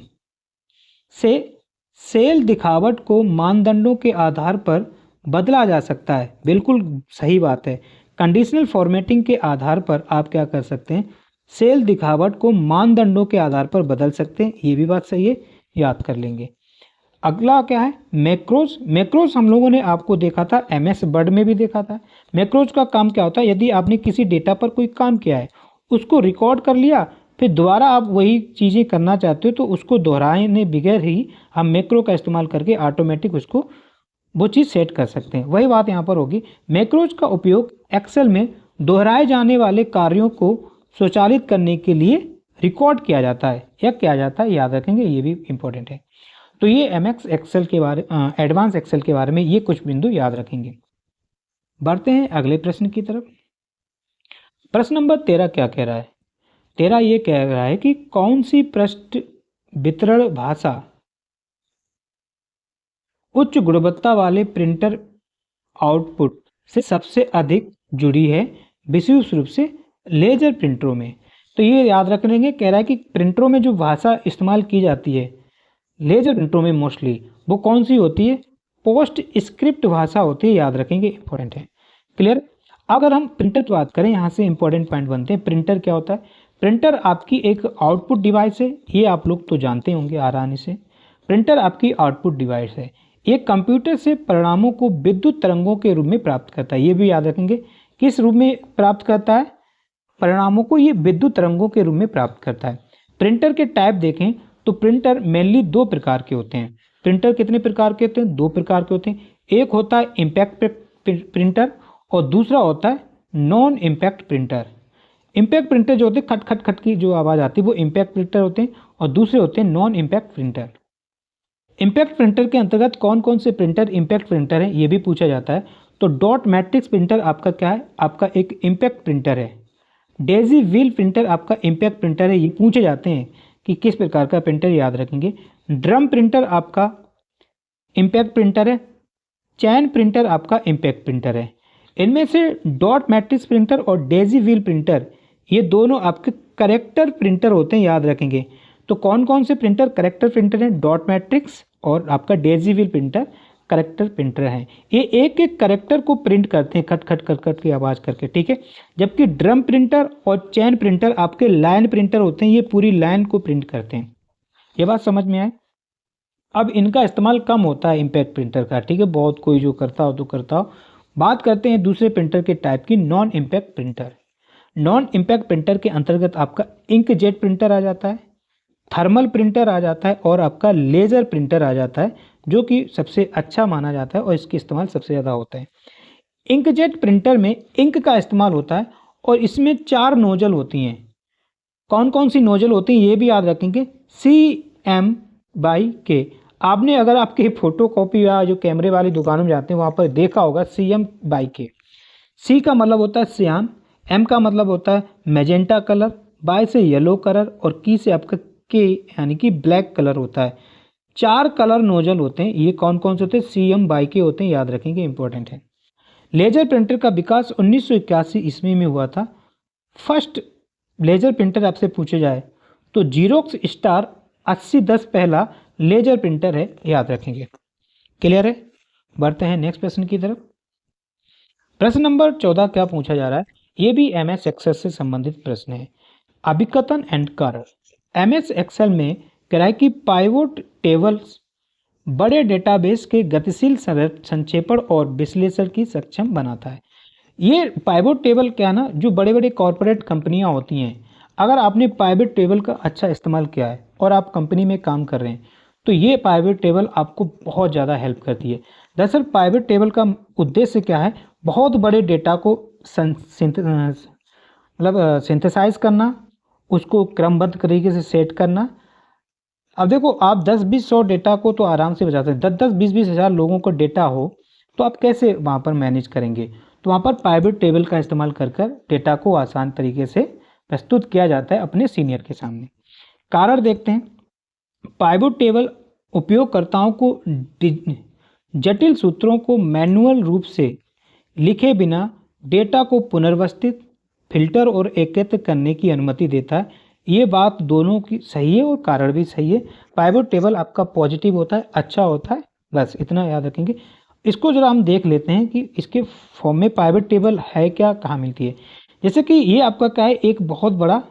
से सेल दिखावट को मानदंडों के आधार पर बदला जा सकता है। बिल्कुल सही बात है। कंडीशनल फॉर्मेटिंग के आधार पर आप क्या कर सकते हैं, सेल दिखावट को मानदंडों के आधार पर बदल सकते हैं। ये भी बात सही है, याद कर लेंगे। अगला क्या है, मैक्रोज। मैक्रोज हम लोगों ने आपको देखा था, एमएस वर्ड में भी देखा था। मैक्रोज का काम क्या होता है, यदि आपने किसी डेटा पर कोई काम किया है, उसको रिकॉर्ड कर लिया, फिर दोबारा आप वही चीज़ें करना चाहते हो, तो उसको दोहराने बगैर ही हम मैक्रो का इस्तेमाल करके ऑटोमेटिक उसको वो चीज़ सेट कर सकते हैं। वही बात यहाँ पर होगी। मैक्रोज का उपयोग एक्सेल में दोहराए जाने वाले कार्यों को स्वचालित करने के लिए रिकॉर्ड किया जाता है या किया जाता है, याद रखेंगे, ये भी इंपॉर्टेंट है। तो ये एमएस एक्सेल के बारे एडवांस एक्सेल के बारे में ये कुछ बिंदु याद रखेंगे। बढ़ते हैं अगले प्रश्न की तरफ। प्रश्न नंबर 13 क्या कह रहा है? 13 ये कह रहा है कि कौन सी पृष्ठ वितरण भाषा उच्च गुणवत्ता वाले प्रिंटर आउटपुट से सबसे अधिक जुड़ी है, विशेष रूप से लेजर प्रिंटरों में। तो ये याद रख लेंगे। कह रहा है कि प्रिंटरों में जो भाषा इस्तेमाल की जाती है लेजर प्रिंटरों में मोस्टली, वो कौन सी होती है? पोस्ट स्क्रिप्ट भाषा होती है, याद रखेंगे, इंपॉर्टेंट है। क्लियर? अगर हम प्रिंटर की बात करें, यहाँ से इंपॉर्टेंट पॉइंट बनते हैं। प्रिंटर क्या होता है? प्रिंटर आपकी एक आउटपुट डिवाइस है, ये आप लोग तो जानते होंगे आसानी से। प्रिंटर आपकी आउटपुट डिवाइस है। ये कंप्यूटर से परिणामों को विद्युत तरंगों के रूप में प्राप्त करता है। ये भी याद रखेंगे, किस रूप में प्राप्त करता है? परिणामों को ये विद्युत तरंगों के रूप में प्राप्त करता है। प्रिंटर के टाइप देखें तो प्रिंटर मेनली दो प्रकार के होते हैं। प्रिंटर कितने प्रकार के होते हैं? दो प्रकार के होते हैं। एक होता है इम्पैक्ट प्रिंटर और दूसरा होता है non impact printer. Impact printer जो होते हैं, खट खट खट की जो आवाज़ आती है, वो इम्पैक्ट प्रिंटर होते हैं, और दूसरे होते हैं non impact printer. Impact printer के अंतर्गत कौन कौन से प्रिंटर इम्पैक्ट प्रिंटर हैं, ये भी पूछा जाता है। तो डॉट मैट्रिक्स प्रिंटर आपका क्या है? आपका एक इम्पैक्ट प्रिंटर है। डेजी व्हील प्रिंटर आपका इम्पैक्ट प्रिंटर है। ये पूछे जाते हैं कि किस प्रकार का प्रिंटर, याद रखेंगे। ड्रम प्रिंटर आपका इम्पैक्ट प्रिंटर है। चैन प्रिंटर आपका इम्पैक्ट प्रिंटर है। इनमें से डॉट मैट्रिक्स प्रिंटर और डेजी व्हील प्रिंटर, ये दोनों आपके करेक्टर प्रिंटर होते हैं, याद रखेंगे। तो कौन कौन से प्रिंटर करेक्टर प्रिंटर हैं? डॉट मैट्रिक्स और आपका Daisy wheel printer character printer हैं। ये एक एक करेक्टर को प्रिंट करते हैं, खट खट खट खट की आवाज़ करके, ठीक है। जबकि ड्रम प्रिंटर और चैन प्रिंटर आपके लाइन प्रिंटर होते हैं, ये पूरी लाइन को प्रिंट करते हैं। ये बात समझ में आए? अब इनका इस्तेमाल कम होता है इम्पैक्ट प्रिंटर का, ठीक है। बहुत कोई जो करता हो तो करता हो। बात करते हैं दूसरे प्रिंटर के टाइप की, non impact printer. Non impact printer के अंतर्गत आपका इंकजेट प्रिंटर आ जाता है, थर्मल प्रिंटर आ जाता है और आपका लेज़र प्रिंटर आ जाता है, जो कि सबसे अच्छा माना जाता है और इसके इस्तेमाल सबसे ज़्यादा होता है। इंकजेट प्रिंटर में इंक का इस्तेमाल होता है और इसमें 4 नोजल होती हैं। कौन कौन सी नोजल होती हैं ये भी याद रखेंगे। CM/K। आपने अगर आपके फ़ोटो कॉपी या जो कैमरे वाली दुकानों में जाते हैं वहाँ पर देखा होगा CM/K। C का मतलब होता है सियान, M का मतलब होता है मैजेंटा कलर, बाय से येलो कलर और की से आपका के यानी कि ब्लैक कलर होता है। 4 कलर नोजल होते हैं। ये कौन कौन से होते हैं? CM/K होते हैं, याद रखेंगे, इंपॉर्टेंट है। लेजर प्रिंटर का विकास 1981 ईस्वी में हुआ था। फर्स्ट लेजर प्रिंटर आपसे पूछे जाए तो जीरोक्स स्टार 8010 पहला लेजर प्रिंटर है, याद रखेंगे। क्लियर है? बढ़ते हैं नेक्स्ट प्रश्न की तरफ। प्रश्न नंबर 14 क्या पूछा जा रहा है? ये भी MS एक्सेल से संबंधित प्रश्न है। अभिकथन एंड कारण। MS एक्सेल में कह रहा है कि पाइवोट टेबल्स बड़े डेटाबेस के गतिशील संक्षेपण और विश्लेषण की सक्षम बनाता है। ये पाइवोट टेबल क्या है ना, जो बड़े बड़े कॉरपोरेट कंपनियां होती हैं, अगर आपने पाइवोट टेबल का अच्छा इस्तेमाल किया है और आप कंपनी में काम कर रहे हैं, तो ये पाइवोट टेबल आपको बहुत ज़्यादा हेल्प करती है। दरअसल पाइवोट टेबल का उद्देश्य क्या है, बहुत बड़े डेटा को सिंथेसाइज करना, उसको क्रमबद्ध तरीके से सेट करना। अब देखो, आप 10-20-100 डेटा को तो आराम से बचाते हैं, 10-10 20-20 हज़ार लोगों का डेटा हो तो आप कैसे वहाँ पर मैनेज करेंगे। तो वहाँ पर पाइवोट टेबल का इस्तेमाल कर डेटा को आसान तरीके से प्रस्तुत किया जाता है अपने सीनियर के सामने। कारण देखते हैं। पाइवोट टेबल उपयोगकर्ताओं को जटिल सूत्रों को मैनुअल रूप से लिखे बिना डेटा को पुनर्व्यवस्थित, फिल्टर और एकत्र करने की अनुमति देता है। ये बात दोनों की सही है और कारण भी सही है। पाइवोट टेबल आपका पॉजिटिव होता है, अच्छा होता है, बस इतना याद रखेंगे। इसको जरा हम देख लेते हैं कि इसके फॉर्म में पाइवोट टेबल है क्या, कहाँ मिलती है। जैसे कि ये आपका क्या है, एक बहुत बड़ा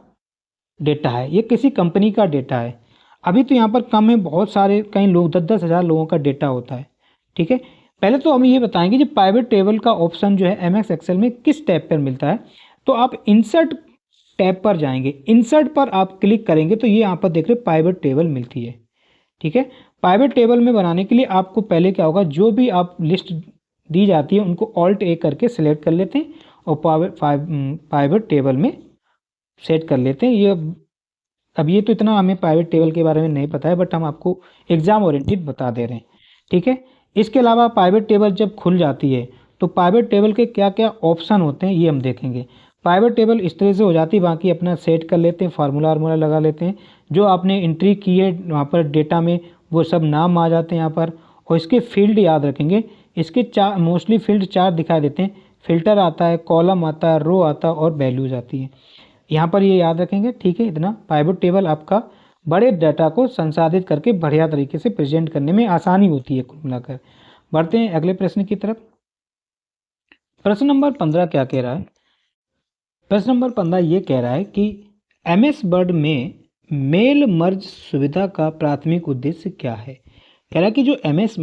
डेटा है, ये किसी कंपनी का डेटा है। अभी तो यहाँ पर कम है, बहुत सारे कई लोग 10-10 हज़ार लोगों का डेटा होता है। ठीक है, पहले तो हम ये बताएंगे कि पाइवोट टेबल का ऑप्शन जो है MS एक्सेल में किस टैब पर मिलता है। तो आप इंसर्ट टैब पर जाएंगे, इंसर्ट पर आप क्लिक करेंगे तो ये यहाँ पर देख रहे पाइवोट टेबल मिलती है। ठीक है, पाइवोट टेबल में बनाने के लिए आपको पहले क्या होगा, जो भी आप लिस्ट दी जाती है उनको Alt+A करके सिलेक्ट कर लेते हैं और पाइवोट टेबल में सेट कर लेते हैं। ये अब ये तो इतना हमें पाइवोट टेबल के बारे में नहीं पता है, बट हम आपको एग्जाम ओरिएंटेड बता दे रहे हैं। ठीक है, इसके अलावा पाइवोट टेबल जब खुल जाती है तो पाइवोट टेबल के क्या क्या ऑप्शन होते हैं ये हम देखेंगे। पाइवोट टेबल इस तरह से हो जाती है, बाकी अपना सेट कर लेते हैं, फार्मूला लगा लेते हैं, जो आपने एंट्री की है वहाँ पर डेटा में वो सब नाम आ जाते हैं यहाँ पर। और इसके फील्ड याद रखेंगे, इसके मोस्टली फील्ड 4 दिखाई देते हैं। फिल्टर आता है, कॉलम आता है, रो आता है और वैल्यूज आती है, यहाँ पर ये याद रखेंगे। ठीक है, इतना पाइवोट टेबल आपका बड़े डाटा को संसाधित करके बढ़िया तरीके से प्रेजेंट करने में आसानी होती है कुल मिलाकर। बढ़ते हैं अगले प्रश्न की तरफ। प्रश्न नंबर 15 क्या कह रहा है। प्रश्न नंबर 15 ये कह रहा है कि MS वर्ड में मेल मर्ज सुविधा का प्राथमिक उद्देश्य क्या है। कह रहा है कि जो MS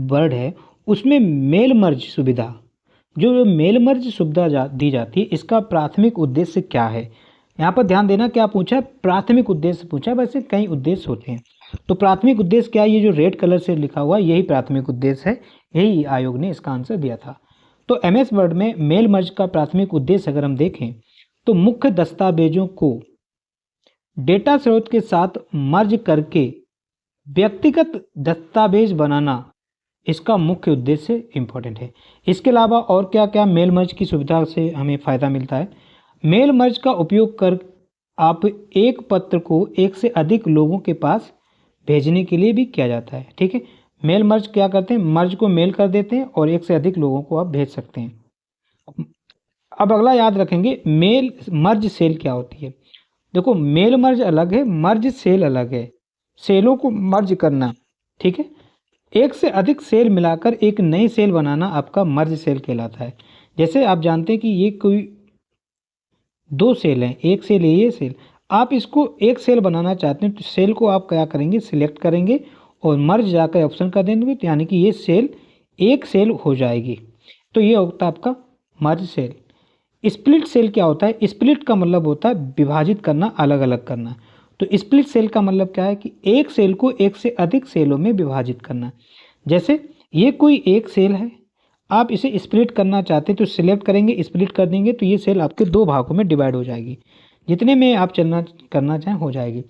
वर्ड है उसमें मेल मर्ज सुविधा, जो मेल मर्ज सुविधा दी जाती है, इसका प्राथमिक उद्देश्य क्या है। यहाँ पर ध्यान देना, क्या पूछा है, प्राथमिक उद्देश्य पूछा है। वैसे कई उद्देश्य होते हैं, तो प्राथमिक उद्देश्य क्या है, ये जो रेड कलर से लिखा हुआ है यही प्राथमिक उद्देश्य है, यही आयोग ने इसका आंसर दिया था। तो MS वर्ड में मेल मर्ज का प्राथमिक उद्देश्य अगर हम देखें तो मुख्य दस्तावेजों को डेटा स्रोत के साथ मर्ज करके व्यक्तिगत दस्तावेज बनाना, इसका मुख्य उद्देश्य इंपॉर्टेंट है। इसके अलावा और क्या क्या मेल मर्ज की सुविधा से हमें फ़ायदा मिलता है। मेल मर्ज का उपयोग कर आप एक पत्र को एक से अधिक लोगों के पास भेजने के लिए भी किया जाता है। ठीक है, मेल मर्ज क्या करते हैं, मर्ज को मेल कर देते हैं और एक से अधिक लोगों को आप भेज सकते हैं। अब अगला याद रखेंगे, मेल मर्ज सेल क्या होती है। देखो, मेल मर्ज अलग है, मर्ज सेल अलग है। सेलों को मर्ज करना, ठीक है, एक से अधिक सेल मिलाकर एक नई सेल बनाना आपका मर्ज सेल कहलाता है। जैसे आप जानते हैं कि ये कोई 2 सेल हैं, एक सेल ये सेल, आप इसको एक सेल बनाना चाहते हैं तो सेल को आप क्या करेंगे, सिलेक्ट करेंगे और मर्ज जाकर ऑप्शन कर देंगे, तो यानी कि ये सेल एक सेल हो जाएगी। तो ये होता है आपका मर्ज सेल। स्प्लिट सेल क्या होता है, स्प्लिट का मतलब होता है विभाजित करना, अलग अलग करना। तो स्प्लिट सेल का मतलब क्या है कि एक सेल को एक से अधिक सेलों में विभाजित करना। जैसे ये कोई एक सेल है, आप इसे स्प्लिट करना चाहते हैं तो सिलेक्ट करेंगे, स्प्लिट कर देंगे, तो ये सेल आपके 2 भागों में डिवाइड हो जाएगी, जितने में आप करना चाहें हो जाएगी।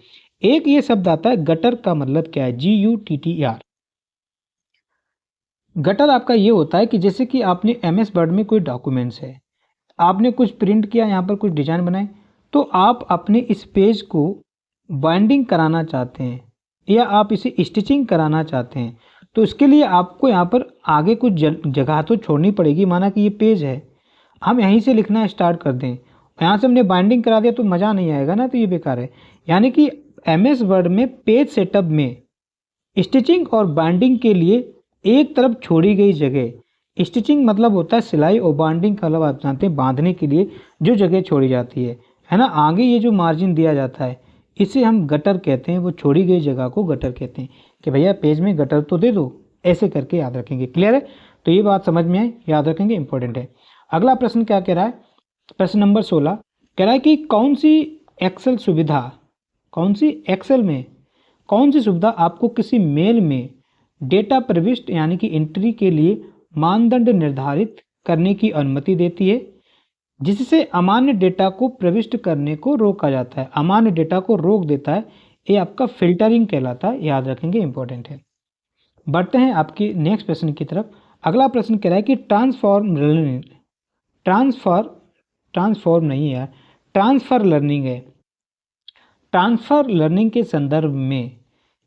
एक ये शब्द आता है गटर, का मतलब क्या है, GUTTR। गटर आपका ये होता है कि जैसे कि आपने MS वर्ड में कोई डॉक्यूमेंट्स है, आपने कुछ प्रिंट किया, यहाँ पर कुछ डिजाइन बनाए, तो आप अपने इस पेज को बाइंडिंग कराना चाहते हैं या आप इसे स्टिचिंग कराना चाहते हैं, तो इसके लिए आपको यहाँ पर आगे कुछ जगह तो छोड़नी पड़ेगी। माना कि ये पेज है, हम यहीं से लिखना स्टार्ट कर दें, यहाँ से हमने बाइंडिंग करा दिया तो मज़ा नहीं आएगा ना, तो ये बेकार है। यानी कि MS वर्ड में पेज सेटअप में स्टिचिंग और बाइंडिंग के लिए एक तरफ छोड़ी गई जगह, स्टिचिंग मतलब होता है सिलाई और बाइंडिंग का मतलब आप जानते हैं बांधने के लिए जो जगह छोड़ी जाती है ना, आगे ये जो मार्जिन दिया जाता है इसे हम गटर कहते हैं, वो छोड़ी गई जगह को गटर कहते हैं कि भैया पेज में गटर तो दे दो, ऐसे करके याद रखेंगे। क्लियर है? तो ये बात समझ में आई, याद रखेंगे, इंपॉर्टेंट है। अगला प्रश्न क्या कह रहा है, प्रश्न नंबर 16 कह रहा है कि कौन सी एक्सेल सुविधा, कौन सी एक्सेल में कौन सी सुविधा आपको किसी मेल में डेटा प्रविष्टि यानी कि एंट्री के लिए मानदंड निर्धारित करने की अनुमति देती है, जिससे अमान्य डेटा को प्रविष्ट करने को रोका जाता है। अमान्य डेटा को रोक देता है, ये आपका फिल्टरिंग कहलाता है, याद रखेंगे, इंपॉर्टेंट है। बढ़ते हैं आपकी नेक्स्ट प्रश्न की तरफ। अगला प्रश्न कह रहा है कि ट्रांसफॉर्म नहीं है, ट्रांसफर लर्निंग है। ट्रांसफर लर्निंग के संदर्भ में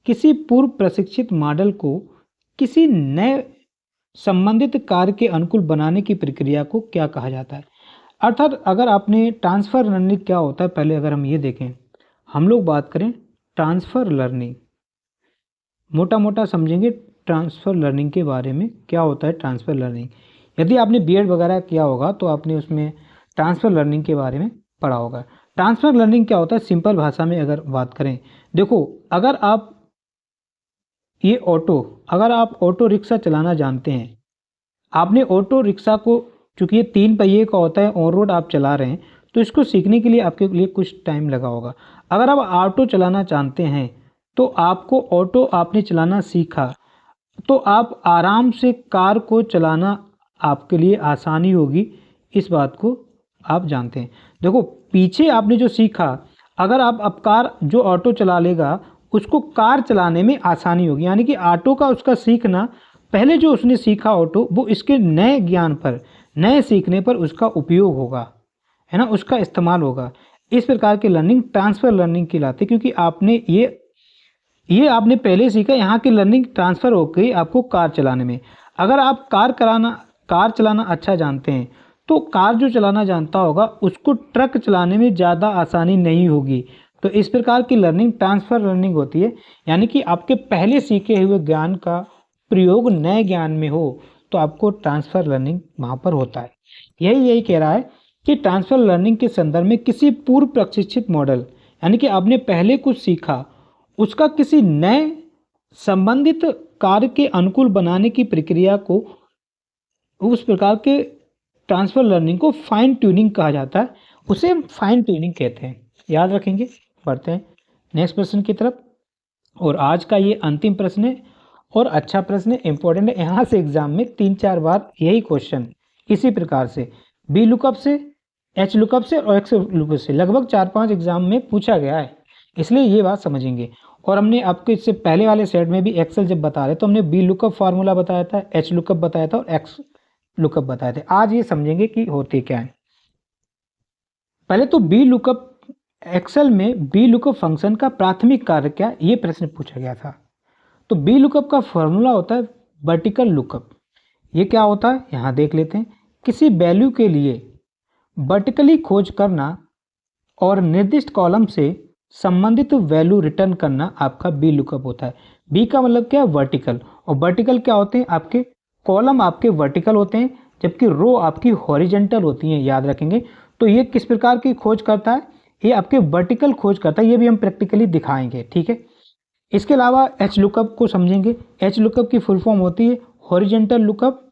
किसी पूर्व प्रशिक्षित मॉडल को किसी नए संबंधित कार्य के अनुकूल बनाने की प्रक्रिया को क्या कहा जाता है। अर्थात अगर आपने ट्रांसफर लर्निंग क्या होता है, पहले अगर हम ये देखें, हम लोग बात करें ट्रांसफर लर्निंग, मोटा मोटा समझेंगे ट्रांसफर लर्निंग के बारे में, क्या होता है ट्रांसफर लर्निंग। यदि आपने बीएड वगैरह किया होगा तो आपने उसमें ट्रांसफर लर्निंग के बारे में पढ़ा होगा। ट्रांसफर लर्निंग क्या होता है, सिंपल भाषा में अगर बात करें, देखो अगर आप ऑटो रिक्शा चलाना जानते हैं, आपने ऑटो रिक्शा को, चूंकि ये 3 पहिए का होता है, ऑन रोड आप चला रहे हैं, तो इसको सीखने के लिए आपके लिए कुछ टाइम लगा होगा। अगर आप ऑटो चलाना जानते हैं तो आपको ऑटो आपने चलाना सीखा तो आप आराम से कार को चलाना आपके लिए आसानी होगी, इस बात को आप जानते हैं। देखो पीछे आपने जो सीखा, अगर आप अब कार जो ऑटो चला लेगा उसको कार चलाने में आसानी होगी, यानी कि ऑटो का उसका सीखना, पहले जो उसने सीखा ऑटो, वो इसके नए ज्ञान पर, नए सीखने पर उसका उपयोग होगा, है ना, उसका इस्तेमाल होगा। इस प्रकार की लर्निंग ट्रांसफर लर्निंग कहलाती है, क्योंकि आपने ये आपने पहले सीखा, यहाँ की लर्निंग ट्रांसफ़र हो गई आपको कार चलाने में। अगर आप कार चलाना अच्छा जानते हैं तो कार जो चलाना जानता होगा उसको ट्रक चलाने में ज़्यादा आसानी नहीं होगी। तो इस प्रकार की लर्निंग ट्रांसफ़र लर्निंग होती है, यानी कि आपके पहले सीखे हुए ज्ञान का प्रयोग नए ज्ञान में हो तो आपको ट्रांसफ़र लर्निंग वहाँ पर होता है। यही कह रहा है कि ट्रांसफ़र लर्निंग के संदर्भ में किसी पूर्व प्रशिक्षित मॉडल, यानी कि आपने पहले कुछ सीखा उसका किसी नए संबंधित कार्य के अनुकूल बनाने की प्रक्रिया को, उस प्रकार के ट्रांसफर लर्निंग को फाइन ट्यूनिंग कहा जाता है, उसे फाइन ट्यूनिंग कहते हैं, याद रखेंगे। बढ़ते हैं नेक्स्ट प्रश्न की तरफ, और आज का ये अंतिम प्रश्न है और अच्छा प्रश्न है, इंपॉर्टेंट है। यहाँ से एग्जाम में 3-4 बार यही क्वेश्चन इसी प्रकार से बी लुकअप से, एच लुकअप से और एक्स लुकअप से लगभग 4-5 एग्जाम में पूछा गया है, इसलिए ये बात समझेंगे। और हमने आपको इससे पहले वाले सेट में भी एक्सेल जब बता रहे तो हमने बी लुकअप फार्मूला बताया था, एच लुकअप बताया था और एक्स लुकअप बताए थे। आज ये समझेंगे कि होते क्या है। पहले तो बी लुकअप, एक्सेल में बी लुकअप फंक्शन का प्राथमिक कार्य क्या, ये प्रश्न पूछा गया था। तो बी लुकअप का फॉर्मूला होता है वर्टिकल लुकअप। ये क्या होता है यहाँ देख लेते हैं। किसी वैल्यू के लिए वर्टिकली खोज करना और निर्दिष्ट कॉलम से संबंधित वैल्यू रिटर्न करना आपका बी लुकअप होता है। बी का मतलब क्या है, वर्टिकल, और वर्टिकल क्या होते हैं, आपके कॉलम आपके वर्टिकल होते हैं जबकि रो आपकी हॉरिजेंटल होती हैं, याद रखेंगे। तो ये किस प्रकार की खोज करता है, ये आपके वर्टिकल खोज करता है, ये भी हम प्रैक्टिकली दिखाएंगे, ठीक है। इसके अलावा एच लुकअप को समझेंगे। एच लुकअप की फुल फॉर्म होती है हॉरिजेंटल लुकअप,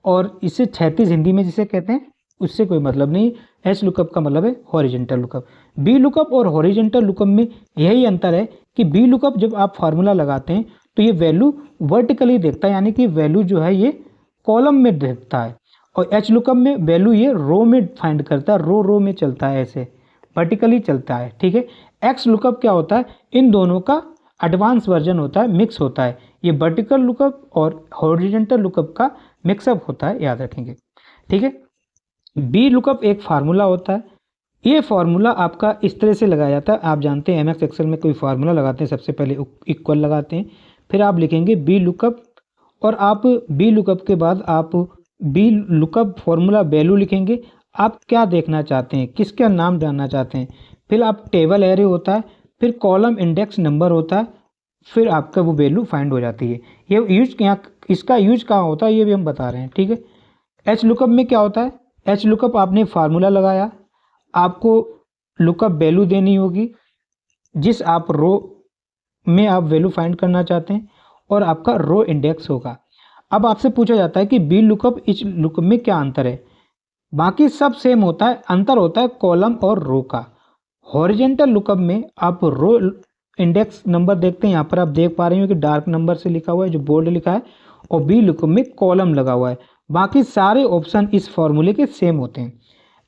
और इसे क्षैतिज हिंदी में जिसे कहते हैं उससे कोई मतलब नहीं। एच लुकअप का मतलब है हॉरिजेंटल लुकअप। बी लुकअप और हॉरिजेंटल लुकअप में यही अंतर है कि बी लुकअप जब आप फार्मूला लगाते हैं तो ये वैल्यू वर्टिकली देखता है, यानी कि वैल्यू जो है ये कॉलम में देखता है, और एच लुकअप में वैल्यू ये रो में फाइंड करता है, रो में चलता है, ऐसे वर्टिकली चलता है, ठीक है। एक्स लुकअप क्या होता है, इन दोनों का एडवांस वर्जन होता है, मिक्स होता है। ये वर्टिकल लुकअप और हॉरिजेंटल लुकअप का मिक्सअप होता है, याद रखेंगे, ठीक है। बी लुकअप एक फार्मूला होता है। ये फार्मूला आपका इस तरह से लगाया जाता है, आप जानते हैं एमएस एक्सेल में कोई फार्मूला लगाते हैं सबसे पहले इक्वल लगाते हैं, फिर आप लिखेंगे बी लुकअप, और आप बी लुकअप के बाद आप बी लुकअप फार्मूला वैल्यू लिखेंगे। आप क्या देखना चाहते हैं, किसका नाम जानना चाहते हैं, फिर आप टेबल एरे होता है, फिर कॉलम इंडेक्स नंबर होता है, फिर आपका वो वैल्यू फाइंड हो जाती है। ये यूज यहाँ, इसका यूज कहाँ होता है ये भी हम बता रहे हैं, ठीक है। एच लुकअप में क्या होता है, एच लुकअप आपने फार्मूला लगाया, आपको लुकअप वैल्यू देनी होगी, जिस आप रो में आप वैल्यू फाइंड करना चाहते हैं और आपका रो इंडेक्स होगा। अब आपसे पूछा जाता है कि बी लुकअप इच लुकअप में क्या अंतर है। बाकी सब सेम होता है, अंतर होता है कॉलम और रो का। हॉरिजेंटल लुकअप में आप रो इंडेक्स नंबर देखते हैं, यहाँ पर आप देख पा रहे हो कि डार्क नंबर से लिखा हुआ है जो बोल्ड लिखा है, और बी लुकअप में कॉलम लगा हुआ है। बाकी सारे ऑप्शन इस फॉर्मूले के सेम होते हैं।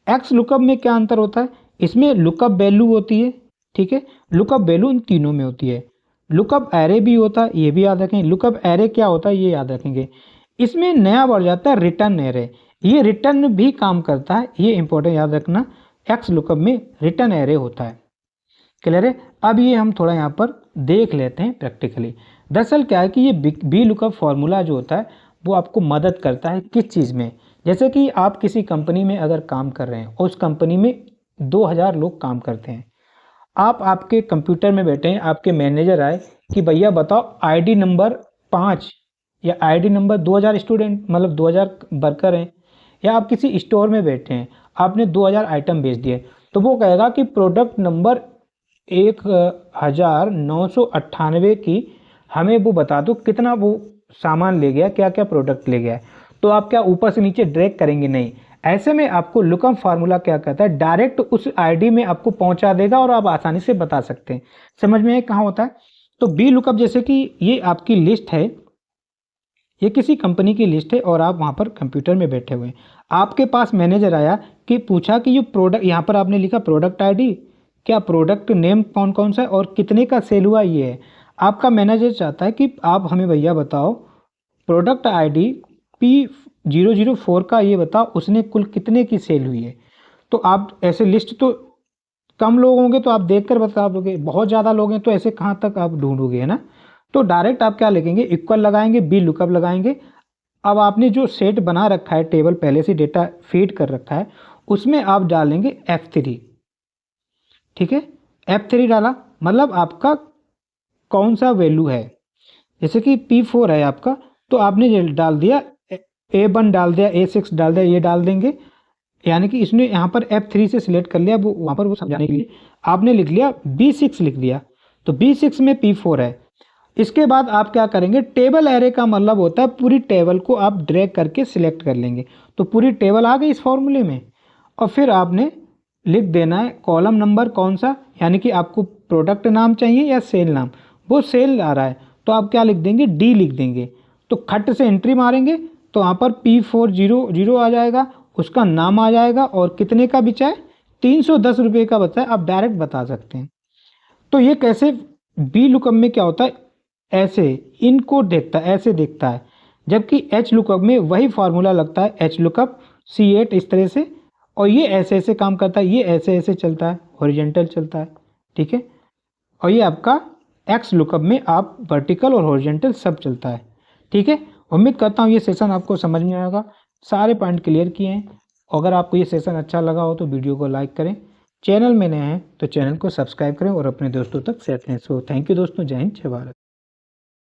एक्स लुकअप में क्या अंतर होता है, इसमें लुकअप वैल्यू होती है, ठीक है, लुकअप वैल्यू इन तीनों में होती है। लुकअप एरे भी होता है, ये भी याद रखें। लुकअप एरे क्या होता है ये याद रखेंगे। इसमें नया बढ़ जाता है रिटर्न एरे, ये रिटर्न भी काम करता है, ये इंपॉर्टेंट याद रखना। एक्स लुकअप में रिटर्न एरे होता है। क्लियर है। अब ये हम थोड़ा यहाँ पर देख लेते हैं प्रैक्टिकली। दरअसल क्या है कि ये बी लुकअप फार्मूला जो होता है वो आपको मदद करता है किस चीज़ में। जैसे कि आप किसी कंपनी में अगर काम कर रहे हैं और उस कंपनी में 2000 लोग काम करते हैं, आप आपके कंप्यूटर में बैठे हैं, आपके मैनेजर आए कि भैया बताओ आईडी नंबर 5 या आईडी नंबर 2000 स्टूडेंट मतलब 2000 वर्कर हैं, या आप किसी स्टोर में बैठे हैं, आपने 2000 आइटम बेच दिए, तो वो कहेगा कि प्रोडक्ट नंबर 1998 की हमें वो बता दो कितना वो सामान ले गया, क्या क्या प्रोडक्ट ले गया है। तो आप क्या ऊपर से नीचे ड्रैग करेंगे, नहीं। ऐसे में आपको लुकअप फार्मूला क्या कहता है, डायरेक्ट उस आईडी में आपको पहुंचा देगा और आप आसानी से बता सकते हैं। समझ में कहाँ होता है। तो बी लुकअप जैसे कि ये आपकी लिस्ट है, ये किसी कंपनी की लिस्ट है और आप वहाँ पर कंप्यूटर में बैठे हुए हैं। आपके पास मैनेजर आया कि पूछा कि ये प्रोडक्ट, यहाँ पर आपने लिखा प्रोडक्ट आईडी, क्या प्रोडक्ट नेम कौन कौन सा है और कितने का सेल हुआ ये है। आपका मैनेजर चाहता है कि आप हमें भैया बताओ प्रोडक्ट आईडी P004 का ये बताओ उसने कुल कितने की सेल हुई है। तो आप ऐसे लिस्ट तो कम लोग होंगे तो आप देख कर बता दोगे, बहुत ज़्यादा लोग हैं तो ऐसे कहाँ तक आप ढूंढोगे, है ना। तो डायरेक्ट आप क्या लिखेंगे, इक्वल लगाएंगे, बी लुकअप लगाएंगे। अब आपने जो सेट बना रखा है, टेबल पहले से डेटा फीड कर रखा है, उसमें आप डालेंगे F3, ठीक है। F3 डाला मतलब आपका कौन सा वैल्यू है। जैसे कि P4 है आपका, तो आपने डाल दिया A1 डाल दिया, A6 डाल दिया, ये डाल देंगे। यानी कि इसने यहाँ पर F3 से सिलेक्ट कर लिया, वो वहाँ पर वो समझाने के लिए आपने लिख लिया B6 लिख दिया, तो B6 में P4 है। इसके बाद आप क्या करेंगे, टेबल एरे का मतलब होता है पूरी टेबल को आप ड्रैग करके सिलेक्ट कर लेंगे, तो पूरी टेबल आ गई इस फॉर्मूले में। और फिर आपने लिख देना है कॉलम नंबर कौन सा, यानी कि आपको प्रोडक्ट नाम चाहिए या सेल नाम, वो सेल आ रहा है तो आप क्या लिख देंगे, D लिख देंगे। तो खट से एंट्री मारेंगे तो वहाँ पर P400 आ जाएगा, उसका नाम आ जाएगा और कितने का बिचा है, 310 रुपये का बचा है, आप डायरेक्ट बता सकते हैं। तो ये कैसे बी लुकअप में क्या होता है, ऐसे इनको देखता है, ऐसे देखता है। जबकि एच लुकअप में वही फार्मूला लगता है, एच लुकअप C8 इस तरह से, और ये ऐसे ऐसे काम करता है, ये ऐसे ऐसे चलता है, हॉरिजॉन्टल चलता है, ठीक है। और ये आपका एक्स लुकअप में आप वर्टिकल और हॉरिजॉन्टल सब चलता है, ठीक है। उम्मीद करता हूँ ये सेशन आपको समझ में आएगा, सारे पॉइंट क्लियर किए हैं। अगर आपको ये सेशन अच्छा लगा हो तो वीडियो को लाइक करें, चैनल में नए हैं तो चैनल को सब्सक्राइब करें और अपने दोस्तों तक शेयर करें। सो थैंक यू दोस्तों, जय हिंद, जय भारत।